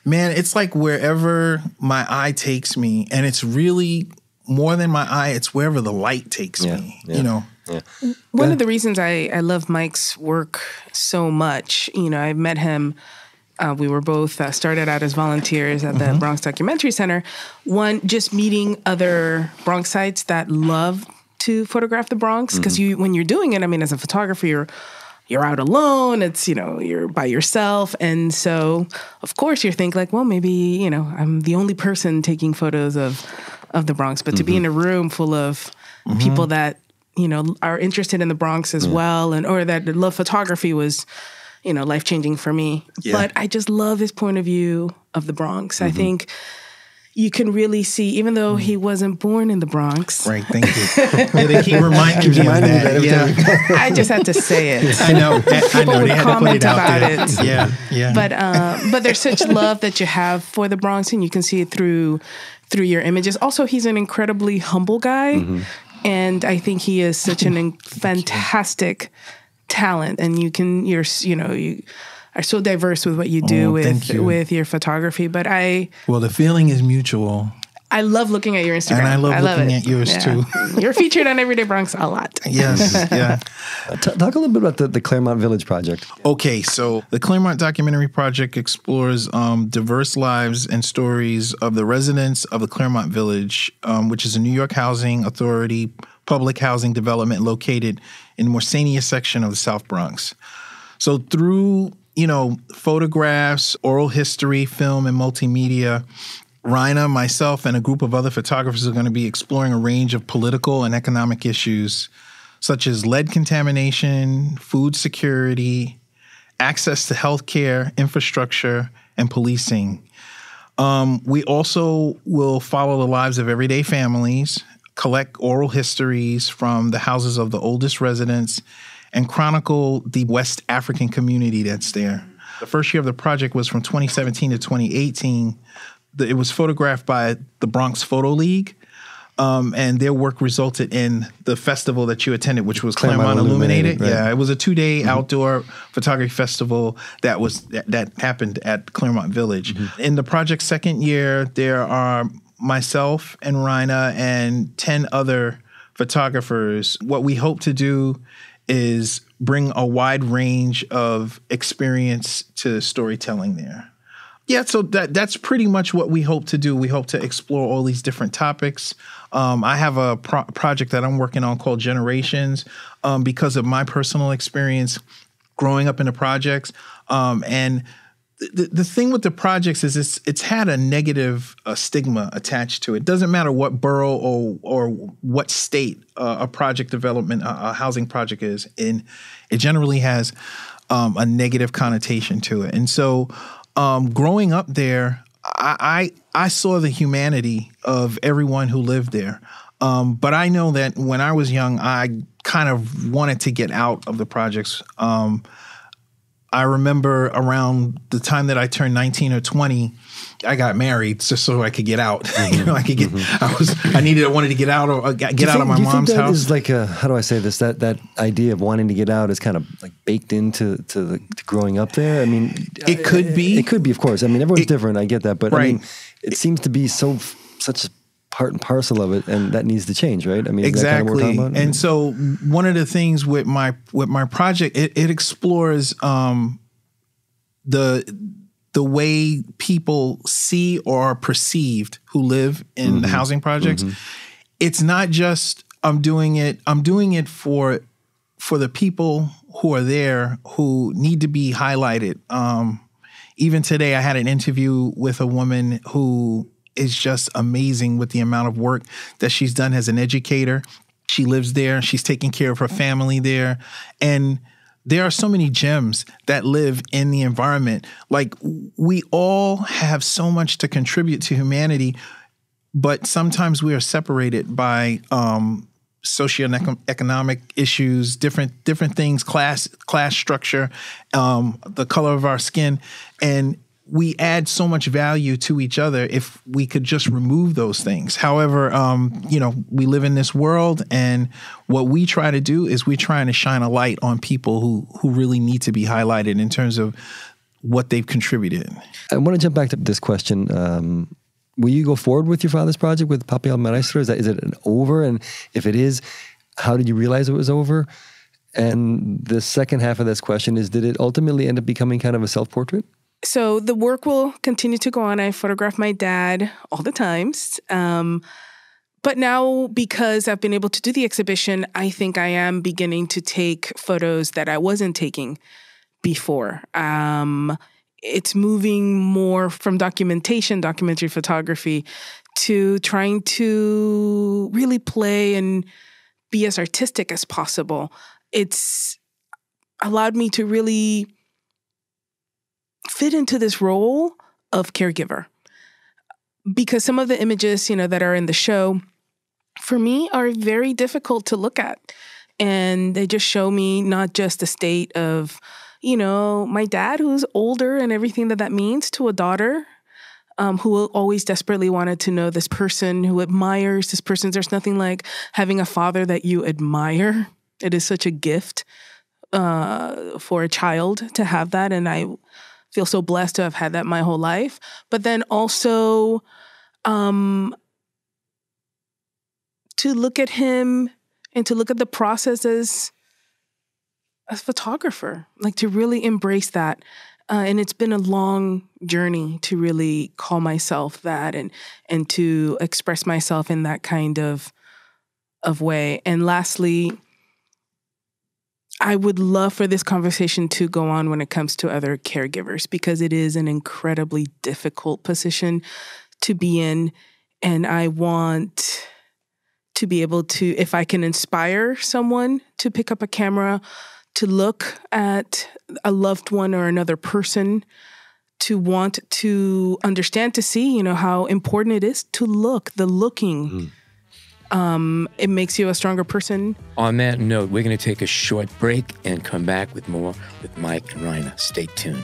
S5: Man, it's like wherever my eye takes me, and it's really more than my eye, it's wherever the light takes me, Yeah.
S3: One of the reasons I love Mike's work so much, I met him, we were both started out as volunteers at the Bronx Documentary Center. One, just meeting other Bronxites that love to photograph the Bronx, because when you're doing it, I mean, as a photographer, you're out alone. It's, you're by yourself. And so, of course, you think like, well, maybe, I'm the only person taking photos of the Bronx. But to be in a room full of people that, are interested in the Bronx as well, or that love photography was, life-changing for me. Yeah. But I just love his point of view of the Bronx. I think you can really see, even though he wasn't born in the Bronx.
S5: Right, thank you. They keep reminding me of that. Yeah.
S3: I just had to say it.
S5: I know.
S3: People would comment about
S5: it. Yeah.
S3: But there's such love that you have for the Bronx, and you can see it through your images. Also, he's an incredibly humble guy, and I think he is such an fantastic talent. And you are so diverse with what you do with your photography. But
S5: the feeling is mutual.
S3: I love looking at your Instagram.
S5: And I love looking at yours too.
S3: You're featured on Everyday Bronx a lot.
S5: Yes, yeah.
S4: Talk a little bit about the Claremont Village project.
S5: Okay, so the Claremont Documentary Project explores diverse lives and stories of the residents of the Claremont Village, which is a New York Housing Authority public housing development located in the Morsania section of the South Bronx. So through photographs, oral history, film, and multimedia, Rhynna, myself, and a group of other photographers are going to be exploring a range of political and economic issues such as lead contamination, food security, access to healthcare, infrastructure, and policing. We also will follow the lives of everyday families, collect oral histories from the houses of the oldest residents, and chronicle the West African community that's there. The first year of the project was from 2017 to 2018. It was photographed by the Bronx Photo League. And their work resulted in the festival that you attended, which was Claremont Illuminated.
S4: Right.
S5: Yeah, it was a 2-day outdoor photography festival that happened at Claremont Village. In the project's second year, there are myself and Rhynna and 10 other photographers. What we hope to do is bring a wide range of experience to storytelling there. Yeah, so that's pretty much what we hope to do. We hope to explore all these different topics. I have a project that I'm working on called Generations because of my personal experience growing up in the projects. And the thing with the projects is it's had a negative stigma attached to it. It doesn't matter what borough or what state a project development, a housing project is in. It generally has a negative connotation to it. And so growing up there, I saw the humanity of everyone who lived there. But I know that when I was young, I kind of wanted to get out of the projects. I remember around the time that I turned 19 or 20, I got married just so I could get out. I could get. I wanted to get out or get out of my mom's house.
S4: That is like how do I say this? That idea of wanting to get out is kind of like baked into to growing up there. I mean,
S5: it could be.
S4: It could be, of course. I mean, everyone's different. I get that, but
S5: right.
S4: I mean, it seems to be such a part and parcel of it, and that needs to change, right? I mean,
S5: exactly.
S4: Is that kind of what we're talking about?
S5: And so, one of the things with my project, it explores the way people see or are perceived who live in the housing projects. It's not just I'm doing it for the people who are there who need to be highlighted. Even today, I had an interview with a woman who is just amazing with the amount of work that she's done as an educator. She lives there. She's taking care of her family there. And there are so many gems that live in the environment. Like, we all have so much to contribute to humanity, but sometimes we are separated by socioeconomic issues, different things, class structure, the color of our skin, and we add so much value to each other if we could just remove those things. However, we live in this world, and what we try to do is we're trying to shine a light on people who really need to be highlighted in terms of what they've contributed.
S4: I want to jump back to this question. Will you go forward with your father's project with Papi El Maestro? Is it over? And if it is, how did you realize it was over? And the second half of this question is, did it ultimately end up becoming kind of a self-portrait?
S3: So the work will continue to go on. I photograph my dad all the times. But now, because I've been able to do the exhibition, I think I am beginning to take photos that I wasn't taking before. It's moving more from documentary photography, to trying to really play and be as artistic as possible. It's allowed me to really fit into this role of caregiver, because some of the images, that are in the show, for me, are very difficult to look at. And they just show me not just the state of, my dad, who's older, and everything that means to a daughter, who always desperately wanted to know this person, who admires this person. There's nothing like having a father that you admire. It is such a gift for a child to have that. And I feel so blessed to have had that my whole life. But then also to look at him and to look at the process as a photographer, like to really embrace that. And it's been a long journey to really call myself that and to express myself in that kind of way. And lastly, I would love for this conversation to go on when it comes to other caregivers, because it is an incredibly difficult position to be in. And I want to be able to, if I can inspire someone to pick up a camera, to look at a loved one or another person, to want to understand, to see, how important it is to look, the looking. It makes you a stronger person.
S2: On that note, we're going to take a short break and come back with more with Mike and Rhynna. Stay tuned.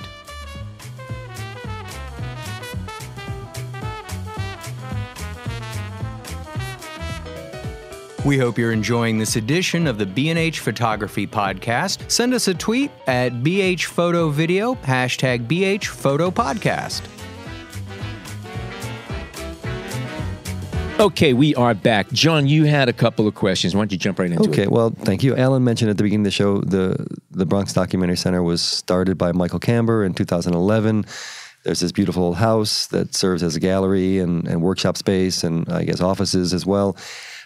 S1: We hope you're enjoying this edition of the B&H Photography Podcast. Send us a tweet at BHPhotoVideo, hashtag BHPhotoPodcast.
S2: Okay, we are back. John, you had a couple of questions. Why don't you jump right into it?
S4: Okay, well, thank you. Alan mentioned at the beginning of the show, the Bronx Documentary Center was started by Michael Camber in 2011. There's this beautiful house that serves as a gallery and workshop space and I guess offices as well.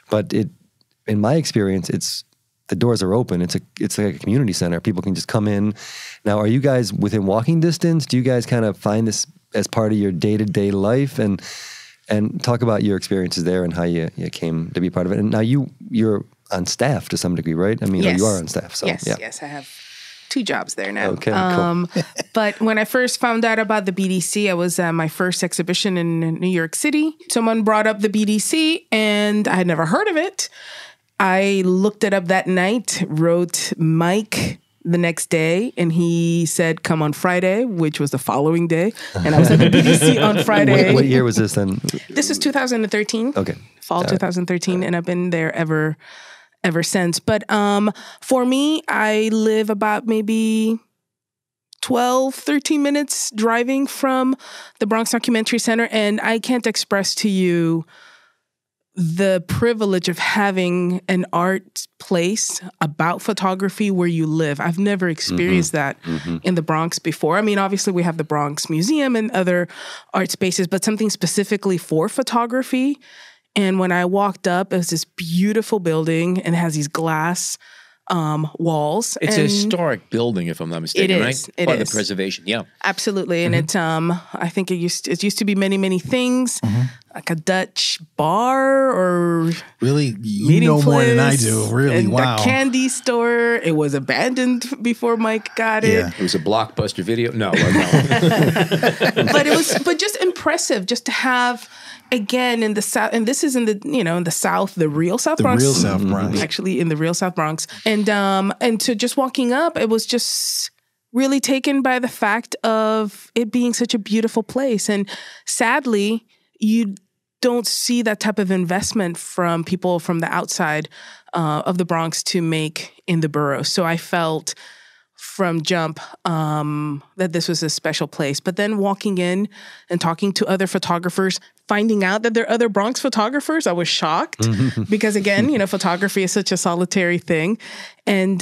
S4: But in my experience, the doors are open. It's like a community center. People can just come in. Now, are you guys within walking distance? Do you guys kind of find this as part of your day-to-day life? And talk about your experiences there and how you came to be part of it. And now you're on staff to some degree, right? I mean,
S3: yes.
S4: You are on staff. So,
S3: yes, I have 2 jobs there now.
S4: Okay, cool.
S3: But when I first found out about the BDC, I was at my first exhibition in New York City. Someone brought up the BDC, and I had never heard of it. I looked it up that night, wrote Mike the next day, and he said, come on Friday, which was the following day. And I was at the BDC on Friday.
S4: What year was this then?
S3: This is 2013.
S4: Okay.
S3: Fall 2013, and I've been there ever since. But for me, I live about maybe 12, 13 minutes driving from the Bronx Documentary Center, and I can't express to you the privilege of having an art place about photography where you live. I've never experienced that in the Bronx before. I mean, obviously we have the Bronx Museum and other art spaces, but something specifically for photography. And when I walked up, it was this beautiful building and it has these glass walls.
S2: It's a historic building, if I'm not mistaken, right?
S3: It
S2: Part
S3: is.
S2: of the preservation, yeah.
S3: Absolutely. And it's I think it used to be many, many things, like a Dutch bar or
S5: Really? You know more than I do. Really?
S3: and
S5: Wow.
S3: a candy store. It was abandoned before Mike got it.
S5: Yeah.
S2: It was a Blockbuster video. No.
S3: But just impressive just to have, again, in the South, and this is in the, in the South, the real South Bronx.
S5: real South Bronx.
S3: Actually in the real South Bronx. And so just walking up, it was just really taken by the fact of it being such a beautiful place. And sadly, you don't see that type of investment from people from the outside of the Bronx to make in the borough. So I felt from jump that this was a special place. But then walking in and talking to other photographers, finding out that there are other Bronx photographers, I was shocked because, again, photography is such a solitary thing. And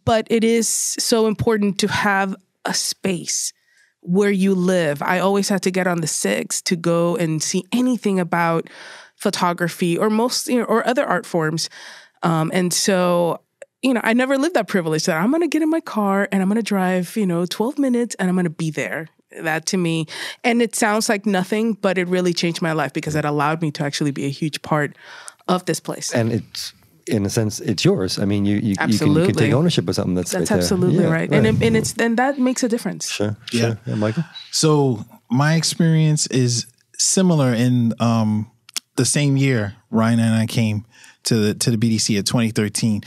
S3: but it is so important to have a space where you live. I always had to get on the 6 to go and see anything about photography or or other art forms. And so, I never lived that privilege that I'm going to get in my car and I'm going to drive, 12 minutes and I'm going to be there. That to me, and it sounds like nothing, but it really changed my life because it allowed me to actually be a huge part of this place.
S4: And it's, in a sense, it's yours. I mean, you can take ownership of something that's right there.
S3: absolutely right. And that makes a difference.
S4: Sure.
S5: Yeah.
S4: Yeah, Michael?
S5: So my experience is similar in the same year Rhynna and I came to the BDC at 2013.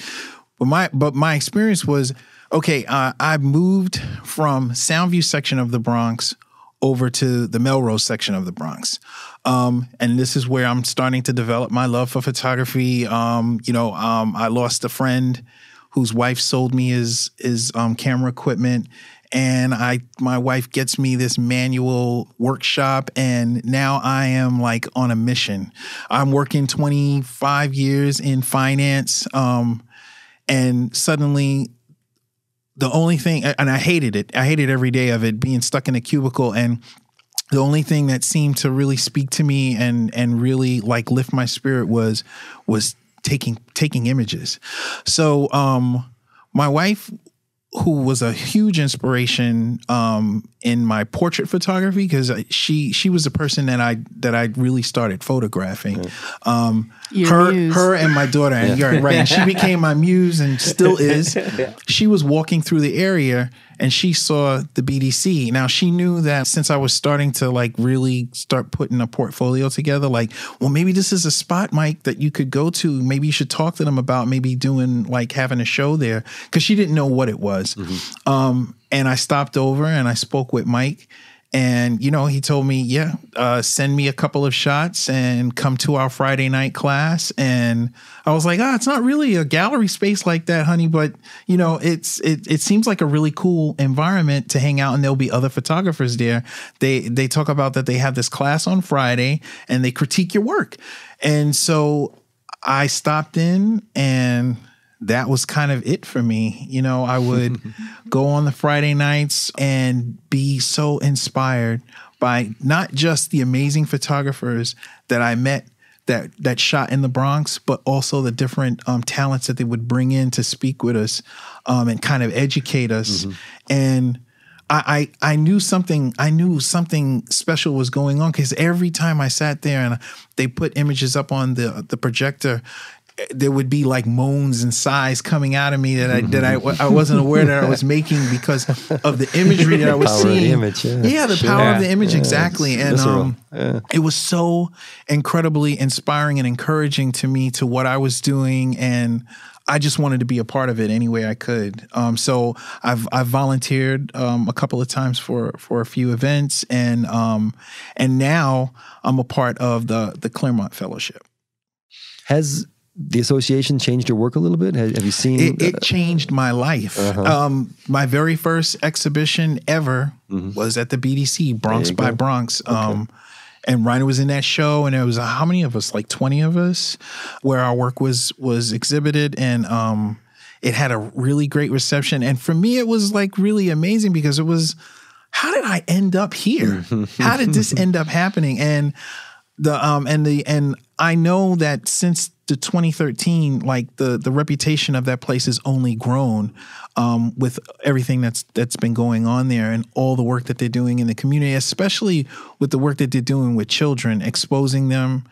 S5: But my experience was, okay, I moved from Soundview section of the Bronx over to the Melrose section of the Bronx. And this is where I'm starting to develop my love for photography. I lost a friend whose wife sold me his camera equipment. And my wife gets me this manual workshop, and now I am like on a mission. I'm working 25 years in finance, and suddenly the only thing, and I hated it. I hated every day of it, being stuck in a cubicle. And the only thing that seemed to really speak to me and really like lift my spirit was taking images. So my wife, who was a huge inspiration in my portrait photography, because she was the person that I really started photographing. Her and my daughter, and you're right. And she became my muse and still is. She was walking through the area and she saw the BDC. Now she knew that since I was starting to like really start putting a portfolio together, like, well, maybe this is a spot, Mike, that you could go to. Maybe you should talk to them about maybe doing like having a show there, because she didn't know what it was. And I stopped over and I spoke with Mike. And, he told me, send me a couple of shots and come to our Friday night class. And I was like, it's not really a gallery space like that, honey. But, it seems like a really cool environment to hang out, and there'll be other photographers there. They talk about that they have this class on Friday and they critique your work. And so I stopped in, and that was kind of it for me. I would go on the Friday nights and be so inspired by not just the amazing photographers that I met that shot in the Bronx, but also the different talents that they would bring in to speak with us and kind of educate us. And I knew something special was going on, because every time I sat there and they put images up on the projector, there would be like moans and sighs coming out of me that I wasn't aware that I was making, because of the imagery that I was seeing.
S4: Power of the image,
S5: the power of the image, exactly. And it was so incredibly inspiring and encouraging to me, to what I was doing, and I just wanted to be a part of it any way I could. So I've volunteered a couple of times for a few events, and now I'm a part of the Clermont Fellowship.
S4: Has the association changed your work a little bit? Have you seen?
S5: It changed my life. My very first exhibition ever was at the BDC, Bronx by Bronx. And Rhynna was in that show, and there was how many of us? Like 20 of us, where our work was exhibited, and it had a really great reception. And for me, it was like really amazing, because it was, how did I end up here? How did this end up happening? And I know that since the 2013, like the reputation of that place has only grown with everything that's been going on there, and all the work that they're doing in the community, especially with the work that they're doing with children, exposing them,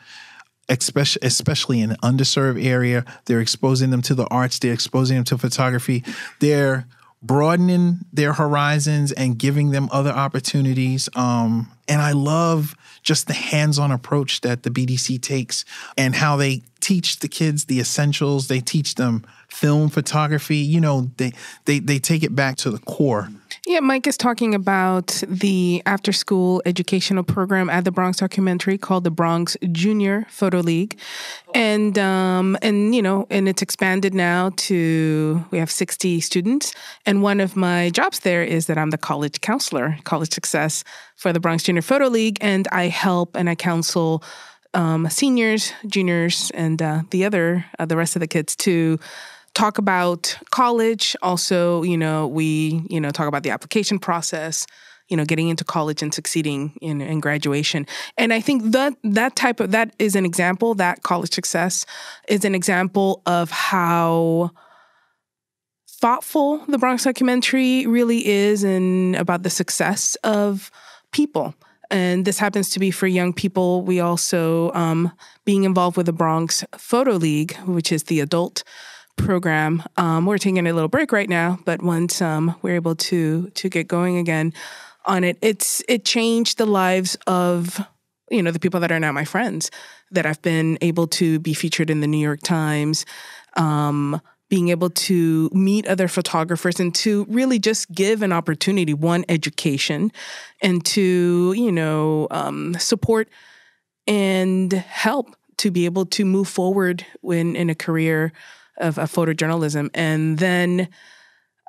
S5: especially in an underserved area. They're exposing them to the arts. They're exposing them to photography. They're broadening their horizons and giving them other opportunities. And I love just the hands-on approach that the BDC takes, and how they teach the kids the essentials. They teach them film photography. They take it back to the core.
S3: Yeah, Mike is talking about the after-school educational program at the Bronx Documentary called the Bronx Junior Photo League, and it's expanded now to, we have 60 students. And one of my jobs there is that I'm the college counselor, college success for the Bronx Junior Photo League, and I help and I counsel seniors, juniors, and the rest of the kids to talk about college. Also, we talk about the application process, getting into college and succeeding in graduation. And I think that is an example, that college success is an example of how thoughtful the Bronx Documentary really is, and about the success of people. And this happens to be for young people. We also, being involved with the Bronx Photo League, which is the adult program. We're taking a little break right now, but once we're able to get going again on it, it changed the lives of the people that are now my friends, that I've been able to be featured in the New York Times, being able to meet other photographers, and to really just give an opportunity, one, education, and to support and help to be able to move forward in a career of photojournalism, and then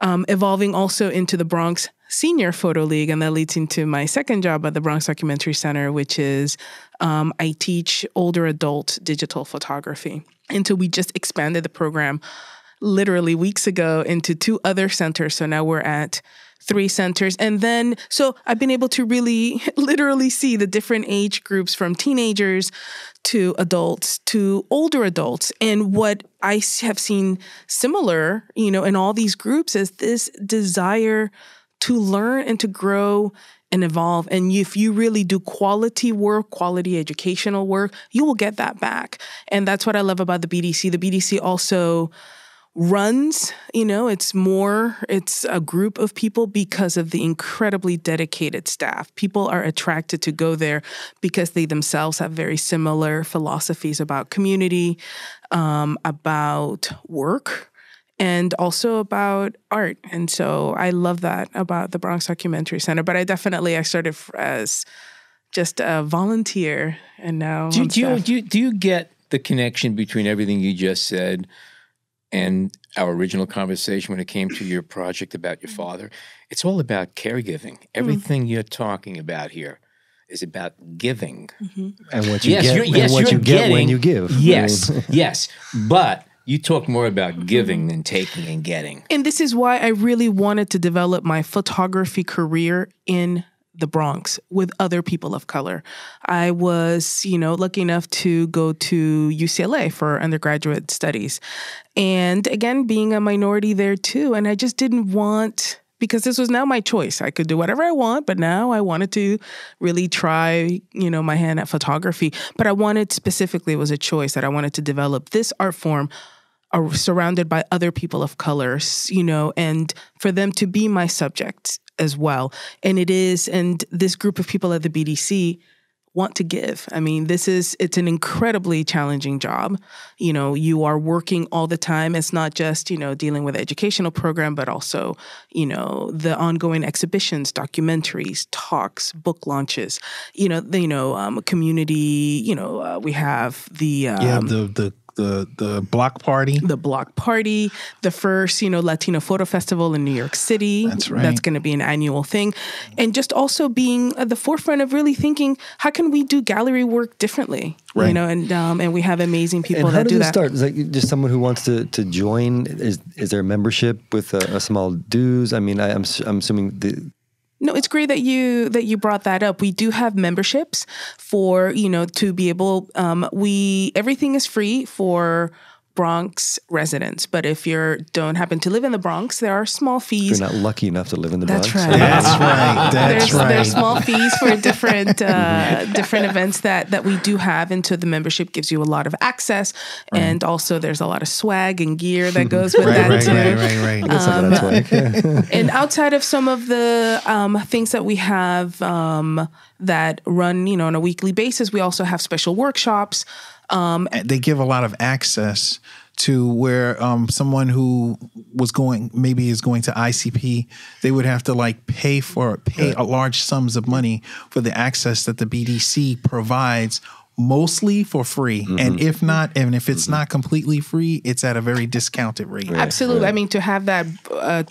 S3: evolving also into the Bronx Senior Photo League. And that leads into my second job at the Bronx Documentary Center, which is I teach older adult digital photography. And so we just expanded the program literally weeks ago into 2 other centers. So now we're at 3 centers. And then, so I've been able to really literally see the different age groups, from teenagers to adults to older adults. And what I have seen similar, in all these groups, is this desire to learn and to grow and evolve. And if you really do quality work, quality educational work, you will get that back. And that's what I love about the BDC. The BDC also runs, it's a group of people because of the incredibly dedicated staff. People are attracted to go there because they themselves have very similar philosophies about community, about work, and also about art. And so I love that about the Bronx Documentary Center. But I started as just a volunteer, and now
S2: do you get the connection between everything you just said and our original conversation when it came to your project about your father? It's all about caregiving. Everything you're talking about here is about giving.
S4: And what you get when you give.
S2: Yes, yes. But you talk more about giving than taking and getting.
S3: And this is why I really wanted to develop my photography career in the Bronx with other people of color. I was, lucky enough to go to UCLA for undergraduate studies. And again, being a minority there too. And I just didn't want, because this was now my choice. I could do whatever I want, but now I wanted to really try, my hand at photography. But I wanted specifically, it was a choice that I wanted to develop this art form surrounded by other people of color, and for them to be my subjects as well. And this group of people at the BDC want to give. I mean, it's an incredibly challenging job. You are working all the time. It's not just, dealing with the educational program, but also, the ongoing exhibitions, documentaries, talks, book launches, community, we have
S5: the block party.
S3: The block party, the first, Latino photo festival in New York City.
S5: That's right.
S3: That's going to be an annual thing. And just also being at the forefront of really thinking, how can we do gallery work differently?
S5: Right.
S3: And we have amazing people
S4: and
S3: that do that.
S4: How does it start? Is that just someone who wants to join? Is there a membership with a small dues? I mean, I'm assuming
S3: No, it's great that you brought that up. We do have memberships for, to be able, everything is free for Bronx residents. But if you don't happen to live in the Bronx, there are small fees.
S4: You're not lucky enough to live in the
S3: That's
S4: Bronx.
S3: right.
S5: That's right.
S3: There's small fees for different events that we do have. And so the membership gives you a lot of access. Right. And also there's a lot of swag and gear that goes with that too.
S5: Right.
S4: I guess some of that's swag.
S3: And outside of some of the things that we have that run, on a weekly basis, we also have special workshops.
S5: They give a lot of access to where someone who is going to ICP, they would have to pay large sums of money for the access that the BDC provides, mostly for free. Mm-hmm. And if it's not completely free, it's at a very discounted rate.
S3: Right, absolutely. Right. I mean, to have that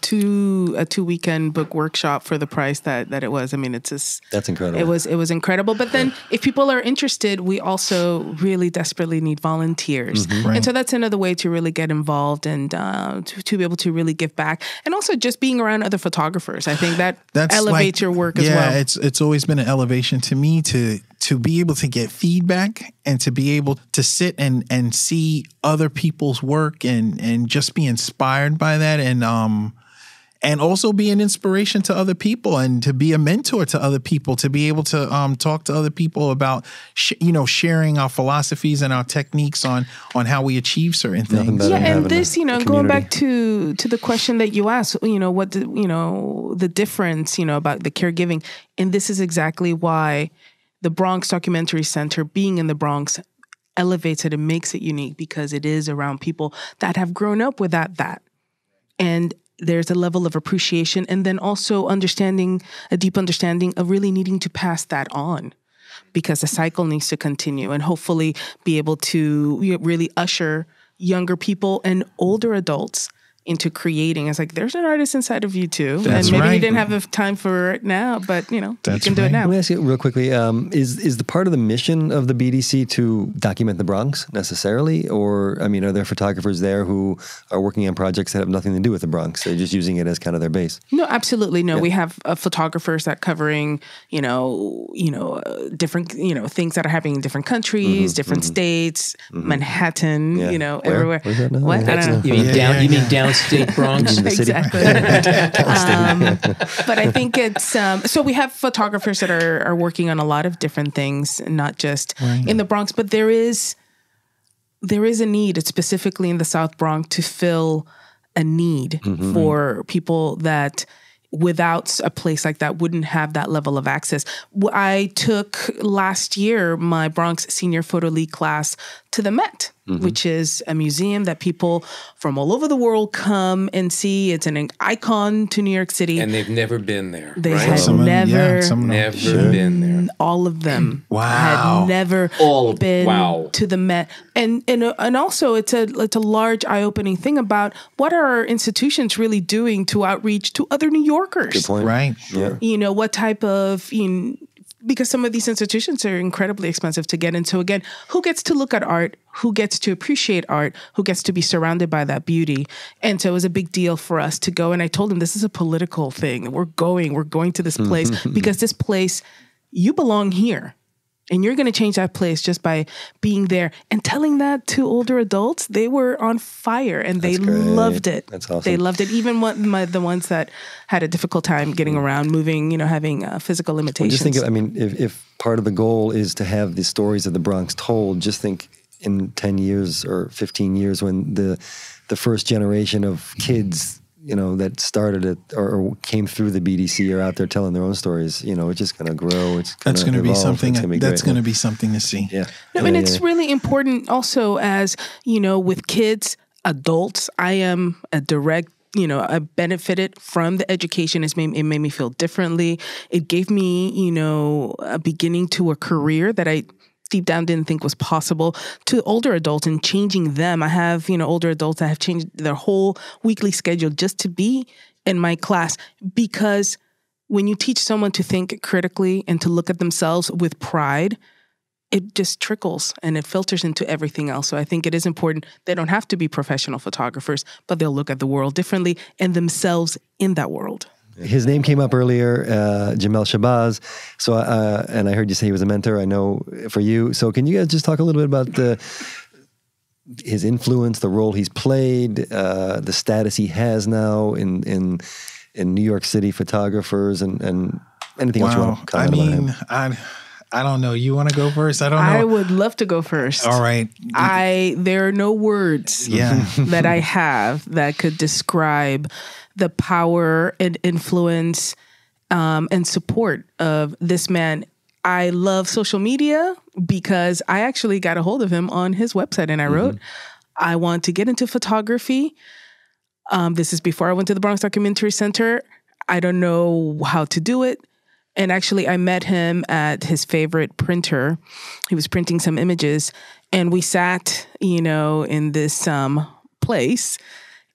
S3: two weekend book workshop for the price that it was, I mean, that's incredible. It was incredible. But then if people are interested, we also really desperately need volunteers. Mm-hmm. Right. And so that's another way to really get involved and to be able to really give back. And also just being around other photographers. I think that's elevates your work as well.
S5: Yeah, it's always been an elevation to me to be able to get feedback and to be able to sit and see other people's work and just be inspired by that and also be an inspiration to other people and to be a mentor to other people, to be able to talk to other people about sharing our philosophies and our techniques on how we achieve certain things.
S3: Yeah, and this, going back to the question that you asked, what the difference, about the caregiving, and this is exactly why the Bronx Documentary Center, being in the Bronx, elevates it and makes it unique because it is around people that have grown up without that. And there's a level of appreciation and then also a deep understanding of really needing to pass that on because the cycle needs to continue and hopefully be able to really usher younger people and older adults into creating. It's like, there's an artist inside of you too.
S5: That's
S3: and maybe
S5: right.
S3: you didn't have the time for it now, but you can do it now.
S4: Let me ask you real quickly, is the part of the mission of the BDC to document the Bronx necessarily? Or, are there photographers there who are working on projects that have nothing to do with the Bronx? They're just using it as kind of their base?
S3: No, absolutely. No,
S4: yeah.
S3: We have photographers that covering, different, things that are happening in different countries, different states, Manhattan, everywhere.
S4: Where's that now?
S3: What? I don't know.
S2: You mean downstate Bronx?
S3: Exactly. But I think it's, so we have photographers that are working on a lot of different things, not just in the Bronx, but there is a need, specifically in the South Bronx, to fill a need for people that without a place like that wouldn't have that level of access. I took last year my Bronx Senior Photo League class to the Met, which is a museum that people from all over the world come and see. It's an icon to New York City.
S2: And they've never been there,
S3: They
S2: right?
S3: had never
S2: been there.
S3: All of them
S5: Wow.
S3: had never been to the Met. And also it's a large eye-opening thing about what are our institutions really doing to outreach to other New Yorkers.
S4: Good point.
S5: Right.
S4: Yeah.
S3: You know, what type of, because some of these institutions are incredibly expensive to get in. So again, who gets to look at art? Who gets to appreciate art? Who gets to be surrounded by that beauty? And so it was a big deal for us to go. And I told him, this is a political thing. We're going to this place because this place, you belong here. And you're going to change that place just by being there. And telling that to older adults, they were on fire and they loved it.
S4: That's awesome.
S3: They loved it. Even the ones that had a difficult time getting around, moving, having physical limitations.
S4: Well, just think, if part of the goal is to have the stories of the Bronx told, just think in 10 years or 15 years when the first generation of kids that started it or came through the BDC are out there telling their own stories. It's just going to grow.
S5: That's going to be something. That's going to be something to see.
S4: Yeah.
S3: It's really important also as, with kids, adults. I am a direct, I benefited from the education. It made me feel differently. It gave me, a beginning to a career that I deep down didn't think was possible. To older adults and changing them. I have, older adults that have changed their whole weekly schedule just to be in my class, because when you teach someone to think critically and to look at themselves with pride, it just trickles and it filters into everything else. So I think it is important. They don't have to be professional photographers, but they'll look at the world differently and themselves in that world.
S4: His name came up earlier, Jamel Shabazz. So, and I heard you say he was a mentor. I know for you. So, can you guys just talk a little bit about his influence, the role he's played, the status he has now in New York City photographers, and anything else you want to comment about him?
S5: I don't know. You want to go first? I don't know.
S3: I would love to go first.
S5: All right.
S3: There are no words that I have that could describe the power and influence and support of this man. I love social media because I actually got a hold of him on his website and I wrote, I want to get into photography. This is before I went to the Bronx Documentary Center. I don't know how to do it. And actually, I met him at his favorite printer. He was printing some images. And we sat, in this place.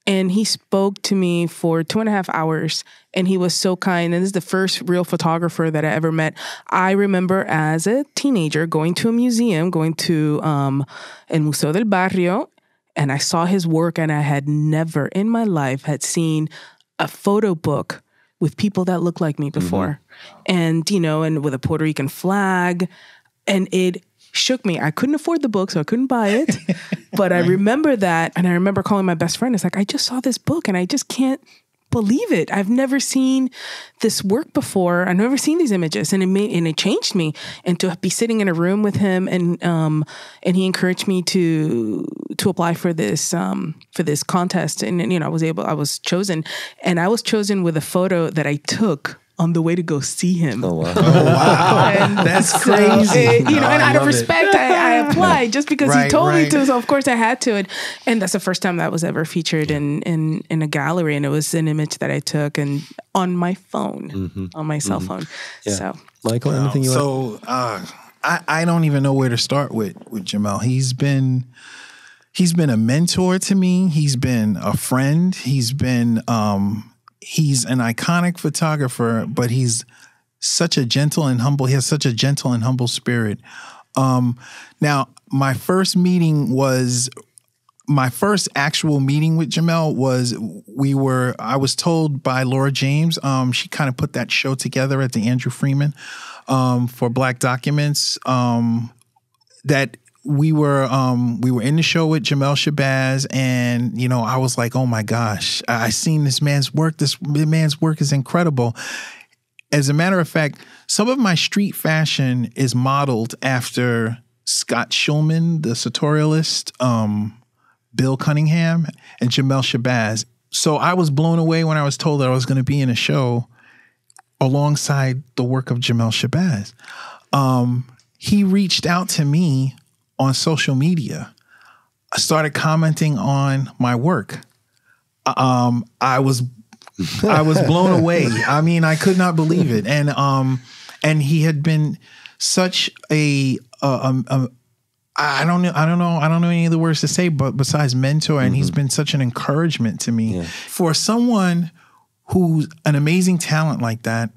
S3: And he spoke to me for 2.5 hours. And he was so kind. And this is the first real photographer that I ever met. I remember as a teenager going to a museum, going to El Museo del Barrio. And I saw his work. And I had never in my life had seen a photo book with people that looked like me before. And, and with a Puerto Rican flag. And it shook me. I couldn't afford the book, so I couldn't buy it. But I remember that. And I remember calling my best friend. It's like, I just saw this book and I just can't believe it. I've never seen this work before. I've never seen these images. And it changed me. And to be sitting in a room with him and he encouraged me to apply for this contest. And, I was chosen. And I was chosen with a photo that I took on the way to go see him.
S4: Oh, wow.
S3: And
S5: that's crazy.
S3: And out of respect, I applied just because he told me to. So of course I had to. And that's the first time that was ever featured in a gallery. And it was an image that I took and on my phone, on my cell phone.
S4: Yeah.
S3: So,
S4: Michael, anything you want?
S5: So I don't even know where to start with Jamel. He's been a mentor to me. He's been a friend. He's been he's an iconic photographer, but he's such a gentle and humble. He has such a gentle and humble spirit. Now, my first actual meeting with Jamel was I was told by Laura James, she kind of put that show together at the Andrew Freeman for Black Documents, that we were in the show with Jamel Shabazz, and I was like, oh my gosh, I seen this man's work. This man's work is incredible. As a matter of fact, some of my street fashion is modeled after Scott Schulman, the sartorialist, Bill Cunningham, and Jamel Shabazz. So I was blown away when I was told that I was going to be in a show alongside the work of Jamel Shabazz. He reached out to me on social media started commenting on my work. I was blown away. I mean, I could not believe it. And he had been such I don't know any of the words to say, but besides mentor, and he's been such an encouragement to me. For someone who's an amazing talent like that,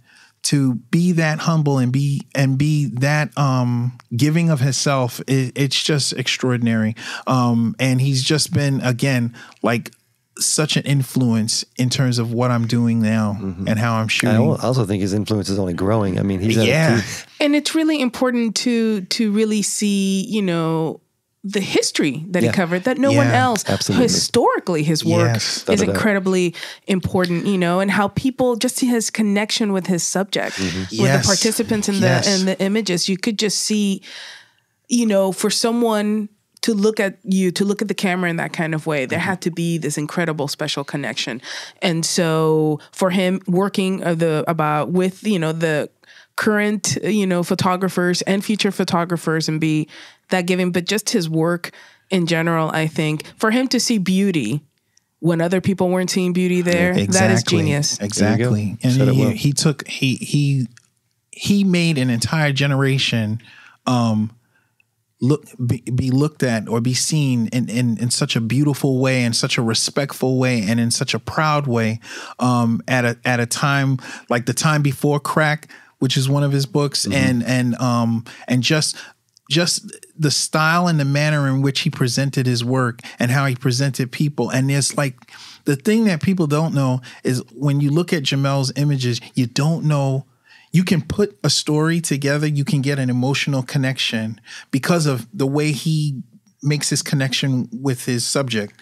S5: to be that humble and be that giving of himself, it's just extraordinary. And he's just been, again, like such an influence in terms of what I'm doing now and how I'm shooting.
S4: I also think his influence is only growing. I mean, he's
S3: and it's really important to really see, you know, the history that he covered that no one else.
S4: Absolutely.
S3: Historically, his work is incredibly important, you know, and how people just see his connection with his subject, with the participants in the images. You could just see, you know, for someone to look at you, to look at the camera in that kind of way, there had to be this incredible special connection. And so for him working with, you know, the current, you know, photographers and future photographers and be that giving, but just his work in general, I think for him to see beauty when other people weren't seeing beauty there, that is genius.
S5: Exactly. And he made an entire generation, be looked at or be seen in such a beautiful way, in such a respectful way, and in such a proud way, at a time like the time before crack, which is one of his books, and just the style and the manner in which he presented his work and how he presented people. And there's like the thing that people don't know is when you look at Jamel's images, you don't know. You can put a story together. You can get an emotional connection because of the way he makes his connection with his subject.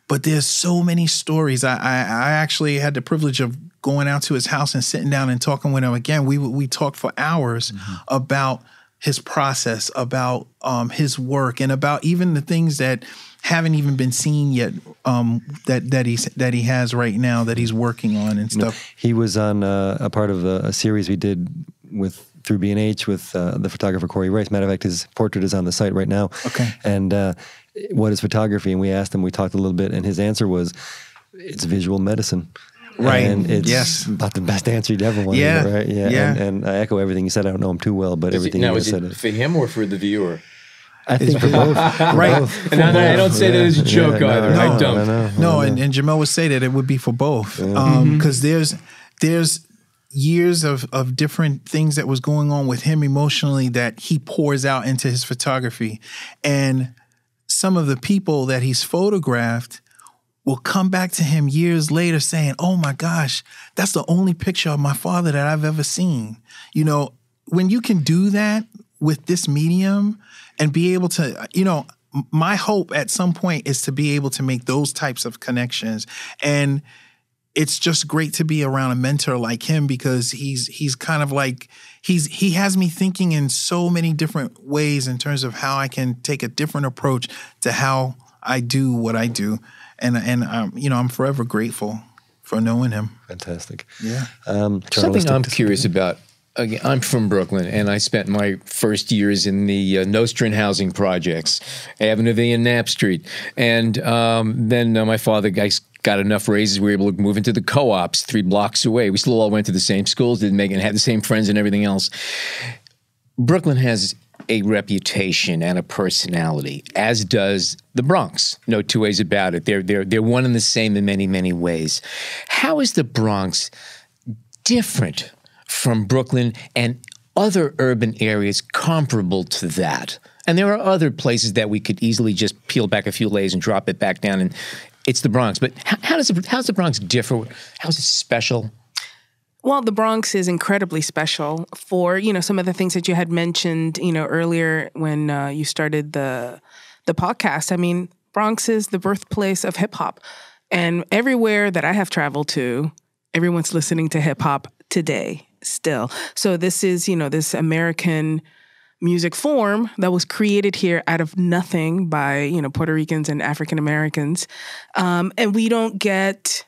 S5: But there's so many stories. I actually had the privilege of going out to his house and sitting down and talking with him again. We talked for hours about his process, about his work, and about even the things that haven't even been seen yet, that he has right now that he's working on and stuff.
S4: He was on a part of a series we did through B&H with the photographer Corey Rice. Matter of fact, his portrait is on the site right now.
S5: Okay.
S4: And what is photography? And we asked him, we talked a little bit, and his answer was, it's visual medicine.
S5: Right.
S4: And it's about the best answer you'd ever want to hear, right? Yeah. And I echo everything you said. I don't know him too well, but everything you said.
S2: Is it for him or for the viewer?
S4: I think for both.
S5: Right.
S2: And I don't say that as a joke either. I don't.
S5: No, and Jamel would say that it would be for both. Because there's years of different things that was going on with him emotionally that he pours out into his photography. And some of the people that he's photographed will come back to him years later saying, oh my gosh, that's the only picture of my father that I've ever seen. You know, when you can do that with this medium and be able to, you know, my hope at some point is to be able to make those types of connections. And it's just great to be around a mentor like him because he's kind of like, he has me thinking in so many different ways in terms of how I can take a different approach to how I do what I do. And you know, I'm forever grateful for knowing him.
S4: Fantastic.
S5: Yeah.
S2: Something I'm curious about. Again, I'm from Brooklyn, and I spent my first years in the Nostrand housing projects, Avenue V and Knapp Street. And then my father got enough raises, we were able to move into the co-ops 3 blocks away. We still all went to the same schools, and had the same friends and everything else. Brooklyn has a reputation and a personality, as does the Bronx. No two ways about it. They're one and the same in many, many ways. How is the Bronx different from Brooklyn and other urban areas comparable to that? And there are other places that we could easily just peel back a few layers and drop it back down, and it's the Bronx. But how's the Bronx differ? How is it special?
S3: Well, the Bronx is incredibly special for, you know, some of the things that you had mentioned, you know, earlier when you started the podcast. I mean, Bronx is the birthplace of hip hop. And everywhere that I have traveled to, everyone's listening to hip hop today still. So this is, you know, this American music form that was created here out of nothing by, you know, Puerto Ricans and African Americans. And we don't get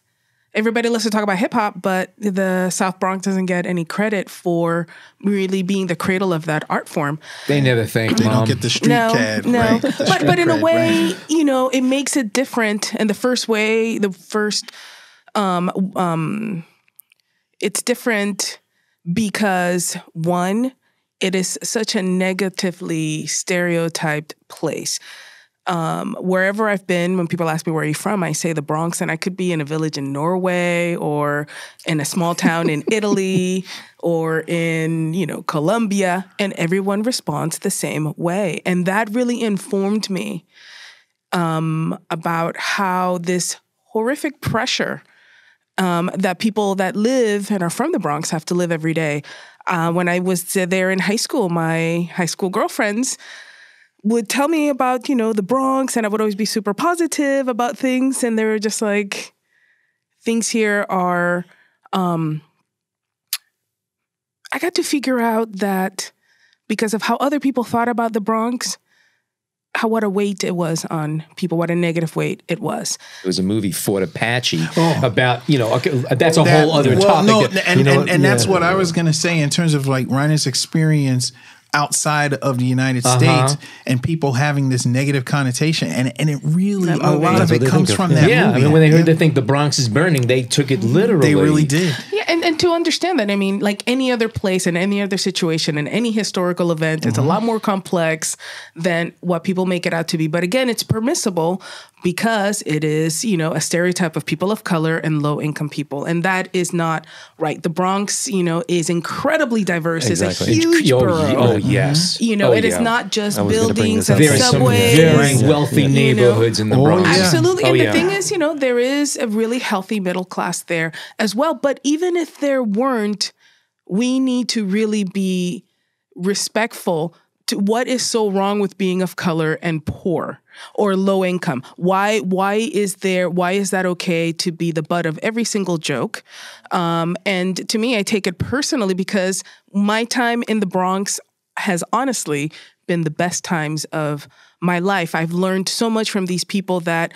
S3: everybody loves to talk about hip hop, but the South Bronx doesn't get any credit for really being the cradle of that art form.
S2: They never thank
S5: They
S2: Mom.
S5: don't get the street cred.
S3: No.
S5: Right?
S3: But in a way, it makes it different. And it's different because, one, it is such a negatively stereotyped place. Wherever I've been, when people ask me where are you from, I say the Bronx, and I could be in a village in Norway or in a small town in Italy or in, Colombia, and everyone responds the same way. And that really informed me about how this horrific pressure that people that live and are from the Bronx have to live every day. When I was there in high school, my high school girlfriends would tell me about, the Bronx, and I would always be super positive about things. And they were just like, things here are, I got to figure out that because of how other people thought about the Bronx, what a weight it was on people, what a negative weight it was.
S2: It was a movie, Fort Apache, about, that's a whole other topic.
S5: No, and that's what I was going to say in terms of like Rhynna's experience outside of the United States and people having this negative connotation. And it really, a lot of it comes from that movie.
S2: I mean, when they heard they think the Bronx is burning, they took it literally.
S5: They really did.
S3: Yeah, and to understand that, I mean, like any other place and any other situation and any historical event, it's a lot more complex than what people make it out to be. But again, it's permissible because it is, a stereotype of people of color and low-income people. And that is not right. The Bronx, is incredibly diverse.
S4: Exactly.
S3: It's a huge borough.
S2: Oh, yes.
S3: It is not just buildings and
S2: There are some
S3: subways.
S2: very wealthy neighborhoods in the Bronx.
S3: Absolutely.
S2: Oh,
S3: And
S2: yeah.
S3: the thing is, there is a really healthy middle class there as well. But even if there weren't, we need to really be respectful to what is so wrong with being of color and poor or low income. Why is that okay to be the butt of every single joke? And to me, I take it personally because my time in the Bronx has honestly been the best times of my life. I've learned so much from these people that,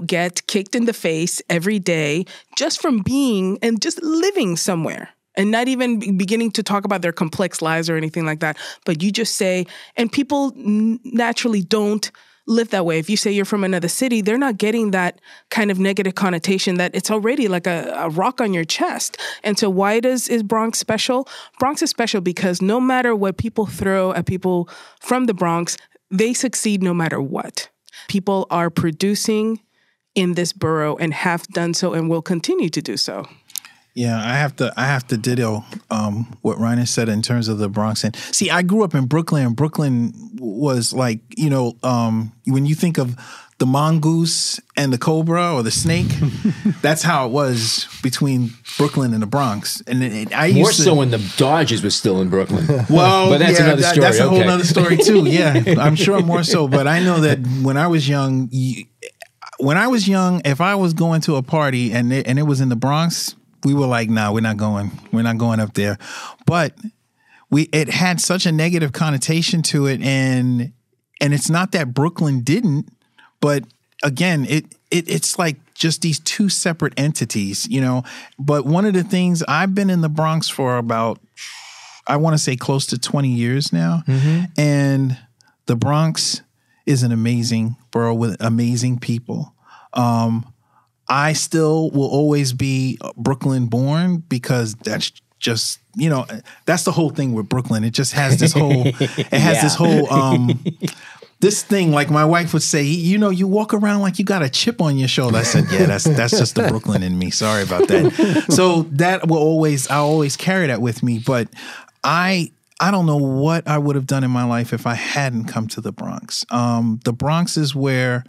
S3: get kicked in the face every day just from being and just living somewhere. And not even beginning to talk about their complex lives or anything like that. But you just say, and people naturally don't live that way. If you say you're from another city, they're not getting that kind of negative connotation that it's already like a rock on your chest. And so why is Bronx special? Bronx is special because no matter what people throw at people from the Bronx, they succeed no matter what. People are producing in this borough and have done so and will continue to do so.
S5: Yeah, I have to ditto what Rhynna said in terms of the Bronx. And see, I grew up in Brooklyn, and Brooklyn was like, when you think of the mongoose and the cobra or the snake, that's how it was between Brooklyn and the Bronx. And
S2: More so when the Dodgers were still in Brooklyn.
S5: Well,
S2: but that's another story.
S5: That's a whole other story too. Yeah, I'm sure more so. But I know that when I was young, if I was going to a party and it was in the Bronx, we were like, nah, we're not going. We're not going up there. But it had such a negative connotation to it, and it's not that Brooklyn didn't, but again, it's like just these two separate entities, But one of the things, I've been in the Bronx for about, I want to say close to 20 years now, and the Bronx is an amazing borough with amazing people. I still will always be Brooklyn born because that's just, that's the whole thing with Brooklyn. It just has this whole, this thing, like my wife would say, you walk around like you got a chip on your shoulder. I said, yeah, that's just the Brooklyn in me. Sorry about that. So that I always carry that with me. But I don't know what I would have done in my life if I hadn't come to the Bronx. The Bronx is where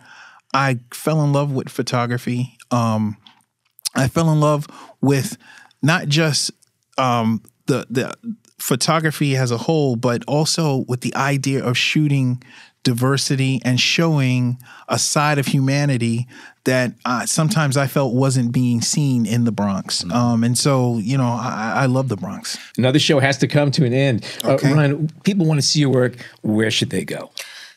S5: I fell in love with photography. I fell in love with not just the photography as a whole, but also with the idea of shooting diversity and showing a side of humanity that sometimes I felt wasn't being seen in the Bronx. And so, I love the Bronx.
S2: Another show has to come to an end.
S5: Okay.
S2: Ryan, people want to see your work. Where should they go?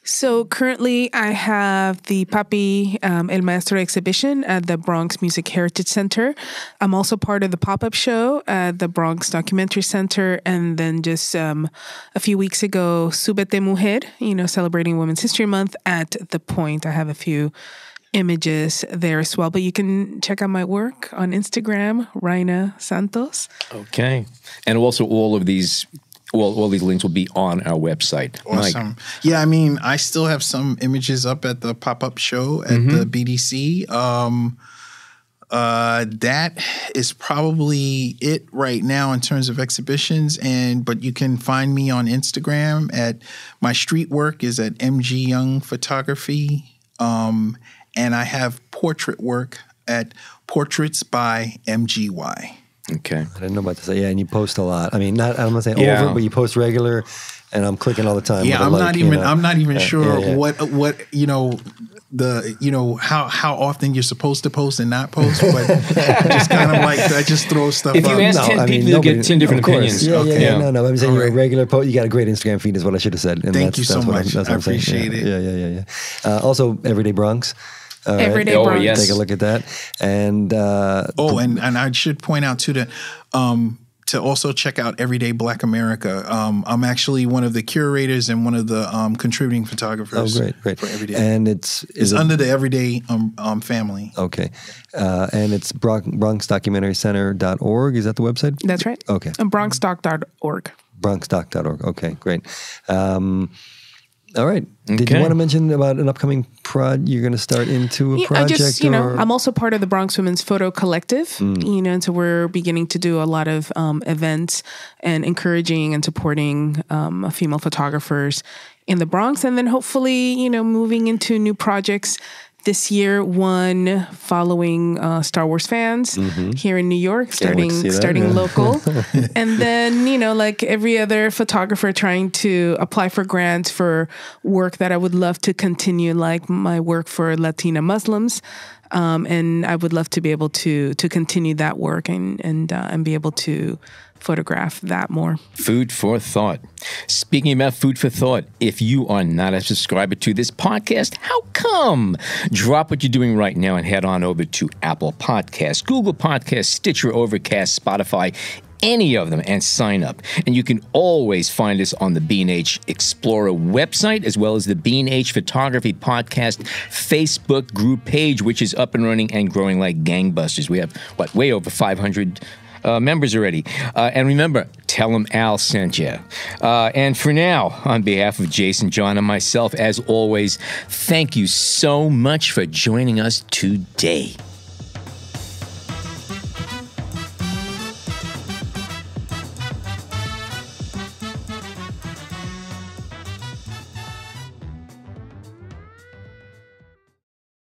S3: So currently I have the Papi El Maestro exhibition at the Bronx Music Heritage Center. I'm also part of the pop-up show at the Bronx Documentary Center. And then just a few weeks ago, Súbete Mujer, celebrating Women's History Month at The Point. I have a few images there as well. But you can check out my work on Instagram, Rhynna Santos.
S2: Okay. And also all these links will be on our website.
S5: Awesome.
S2: Mike.
S5: Yeah, I mean, I still have some images up at the pop-up show at the BDC. That is probably it right now in terms of exhibitions. But you can find me on Instagram at my street work is at MG Young Photography. And I have portrait work at Portraits by MGY.
S2: Okay.
S4: I didn't know about this. Yeah, and you post a lot. I mean, I'm not saying over, but you post regular, and I'm clicking all the time.
S5: Yeah, I'm not even sure what how often you're supposed to post and not post, but just kind of like I just throw stuff
S2: if
S5: up.
S2: If you ask 10 people, you'll get 10 different opinions.
S4: Yeah. No. I'm saying you're a regular post. You got a great Instagram feed is what I should have said. And
S5: Thank you so much.
S4: That's
S5: I appreciate it.
S4: Yeah. Also, Everyday Bronx.
S3: Everyday Bronx.
S2: Yes.
S4: Take a look at that. And
S5: and I should point out too that to also check out Everyday Black America. I'm actually one of the curators and one of the contributing photographers.
S4: Oh, great.
S5: For Everyday.
S4: And it's
S5: under the Everyday family.
S4: Okay. And it's BronxDocumentaryCenter.org. Is that the website?
S3: That's right.
S4: Okay.
S3: BronxDoc.org.
S4: BronxDoc.org. Okay, great. All right. Did you want to mention about an upcoming you're going to start into a project?
S3: I'm also part of the Bronx Women's Photo Collective, and so we're beginning to do a lot of events and encouraging and supporting female photographers in the Bronx. And then hopefully, moving into new projects this year, one following Star Wars fans here in New York, starting local. And then, like every other photographer trying to apply for grants for work that I would love to continue, like my work for Latina Muslims. And I would love to be able to continue that work and be able to photograph that more.
S2: Food for thought. Speaking about food for thought, if you are not a subscriber to this podcast, how come? Drop what you're doing right now and head on over to Apple Podcasts, Google Podcasts, Stitcher, Overcast, Spotify, any of them, and sign up. And you can always find us on the B&H Explorer website, as well as the B&H Photography Podcast Facebook group page, which is up and running and growing like gangbusters. We have, way over 500 members already. And remember, tell them Al sent you. And for now, on behalf of Jason, John, and myself, as always, thank you so much for joining us today.